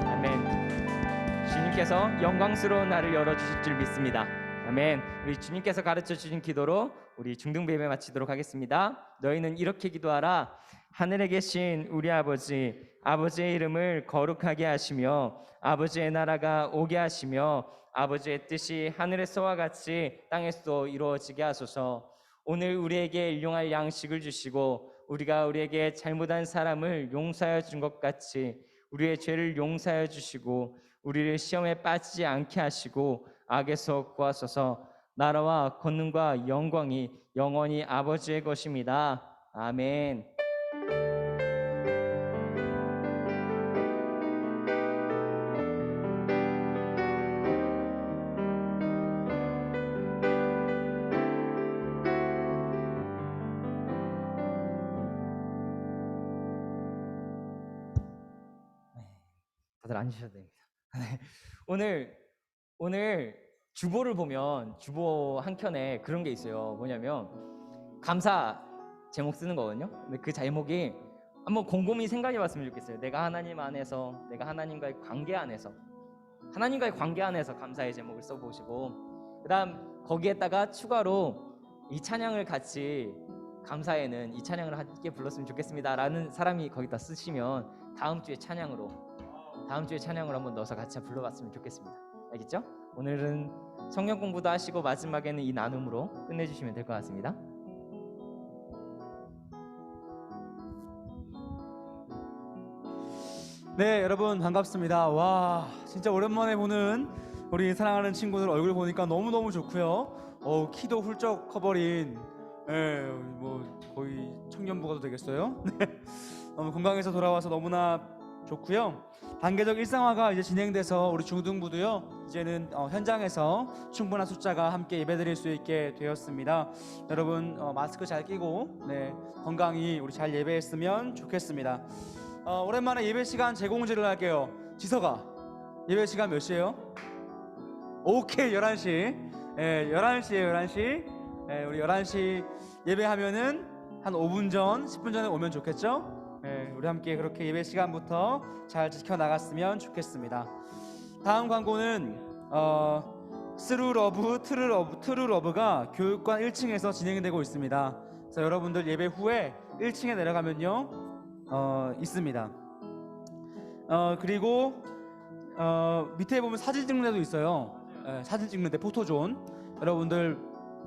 아멘. 주님께서 영광스러운 날을 열어주실 줄 믿습니다. 아멘. 우리 주님께서 가르쳐 주신 기도로 우리 중등부 예배 마치도록 하겠습니다. 너희는 이렇게 기도하라. 하늘에 계신 우리 아버지, 아버지의 이름을 거룩하게 하시며 아버지의 나라가 오게 하시며 아버지의 뜻이 하늘에서와 같이 땅에서도 이루어지게 하소서. 오늘 우리에게 일용할 양식을 주시고 우리가 우리에게 잘못한 사람을 용서하여 준 것 같이 우리의 죄를 용서하여 주시고 우리를 시험에 빠지지 않게 하시고 악에서 구하소서. 나라와 권능과 영광이 영원히 아버지의 것입니다. 아멘. 다들 앉으셔도 됩니다. 오늘 주보를 보면 주보 한 켠에 그런 게 있어요. 뭐냐면 감사 제목 쓰는 거거든요. 근데 그 제목이 한번 곰곰이 생각해봤으면 좋겠어요. 내가 하나님 안에서, 내가 하나님과의 관계 안에서, 하나님과의 관계 안에서 감사의 제목을 써보시고, 그다음 거기에다가 추가로 이 찬양을 같이, 감사에는 이 찬양을 함께 불렀으면 좋겠습니다라는 사람이 거기다 쓰시면 다음 주에 찬양으로 한번 넣어서 같이 불러봤으면 좋겠습니다. 알겠죠? 오늘은 성경 공부도 하시고 마지막에는 이 나눔으로 끝내주시면 될 것 같습니다. 네, 여러분 반갑습니다. 와, 진짜 오랜만에 보는 우리 사랑하는 친구들 얼굴 보니까 너무너무 좋고요. 키도 훌쩍 커버린, 뭐 거의 청년부가 되겠어요. 네, 너무 건강해서 돌아와서 너무나 좋고요. 단계적 일상화가 이제 진행돼서 우리 중등부도요 이제는 현장에서 충분한 숫자가 함께 예배드릴 수 있게 되었습니다. 여러분 마스크 잘 끼고 건강히 우리 잘 예배했으면 좋겠습니다. 오랜만에 예배 시간 제공지를 할게요. 지서가 예배 시간 몇 시예요? 오케이, 11시. 11시에요. 11시. 우리 11시 예배하면은 한 5분 전, 10분 전에 오면 좋겠죠? 우리 함께 그렇게 예배 시간부터 잘 지켜나갔으면 좋겠습니다. 다음 광고는 스루러브 트루러브가 교육관 1층에서 진행되고 있습니다. 그래서 여러분들 예배 후에 1층에 내려가면요 있습니다. 그리고 밑에 보면 사진 찍는 데도 있어요. 사진 찍는 데 포토존. 여러분들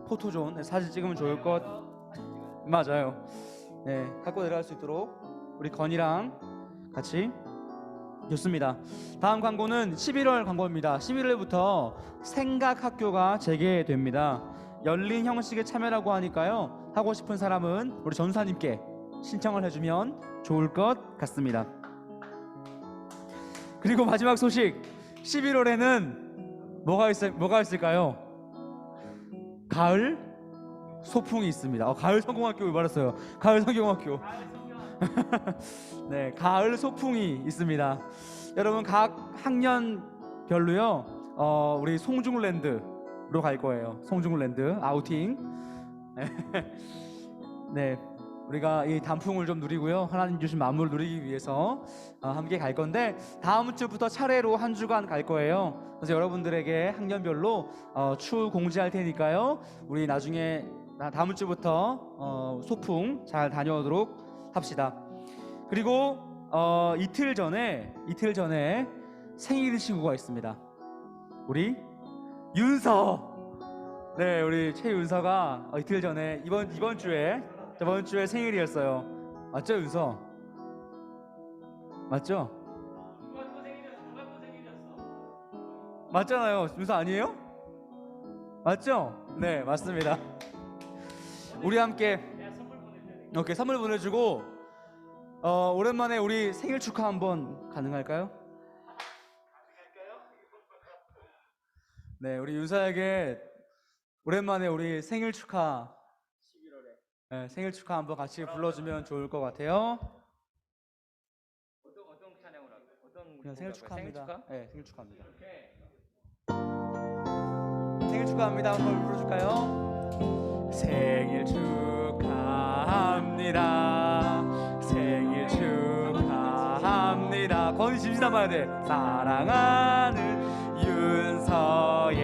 포토존 사진 찍으면 좋을 것 맞아요. 네, 갖고 내려갈 수 있도록 우리 건이랑 같이 좋습니다. 다음 광고는 11월 광고입니다. 11월부터 생각학교가 재개됩니다. 열린 형식의 참여라고 하니까요. 하고 싶은 사람은 우리 전사님께 신청을 해주면 좋을 것 같습니다. 그리고 마지막 소식, 11월에는 뭐가 있을까요? 가을 소풍이 있습니다. 가을 성공학교 말했어요. 가을 성경학교. 네, 가을 소풍이 있습니다. 여러분 각 학년별로요. 우리 송중랜드로 갈 거예요. 송중랜드 아우팅. 네, 우리가 이 단풍을 좀 누리고요. 하나님 주신 만물을 누리기 위해서 함께 갈 건데 다음 주부터 차례로 한 주간 갈 거예요. 그래서 여러분들에게 학년별로 추후 공지할 테니까요. 우리 나중에 다음 주부터 소풍 잘 다녀오도록 합시다. 그리고 이틀 전에 생일인 친구가 있습니다. 우리 윤서. 네, 우리 최윤서가 이틀 전에 이번 주에 생일이었어요. 맞죠, 윤서? 맞죠? 맞잖아요. 윤서 아니에요? 맞죠? 네, 맞습니다. 우리 함께 이렇게 선물 보내주고 오랜만에 우리 생일 축하 한번 가능할까요? 네, 우리 윤서에게 오랜만에 우리 생일 축하 11월에 생일 축하 한번 같이 불러주면 좋을 것 같아요. 어떤 찬양으로 할까요? 그냥 생일 축하합니다. 생일 축하? 네, 생일 축하합니다. 생일 축하합니다. 한번 불러줄까요? 생일 축하합니다. 생일 축하합니다. 건이 짐시 담아야 돼. 사랑하는 윤서의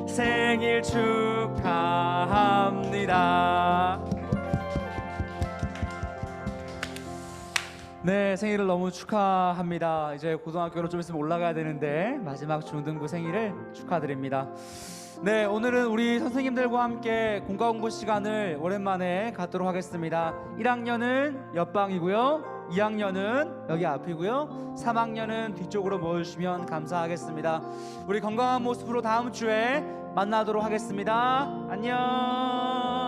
생일 축하합니다. 네, 생일을 너무 축하합니다. 이제 고등학교로 좀 있으면 올라가야 되는데 마지막 중등부 생일을 축하드립니다. 네, 오늘은 우리 선생님들과 함께 공과 공부 시간을 오랜만에 갖도록 하겠습니다. 1학년은 옆방이고요, 2학년은 여기 앞이고요, 3학년은 뒤쪽으로 모여주시면 감사하겠습니다. 우리 건강한 모습으로 다음 주에 만나도록 하겠습니다. 안녕.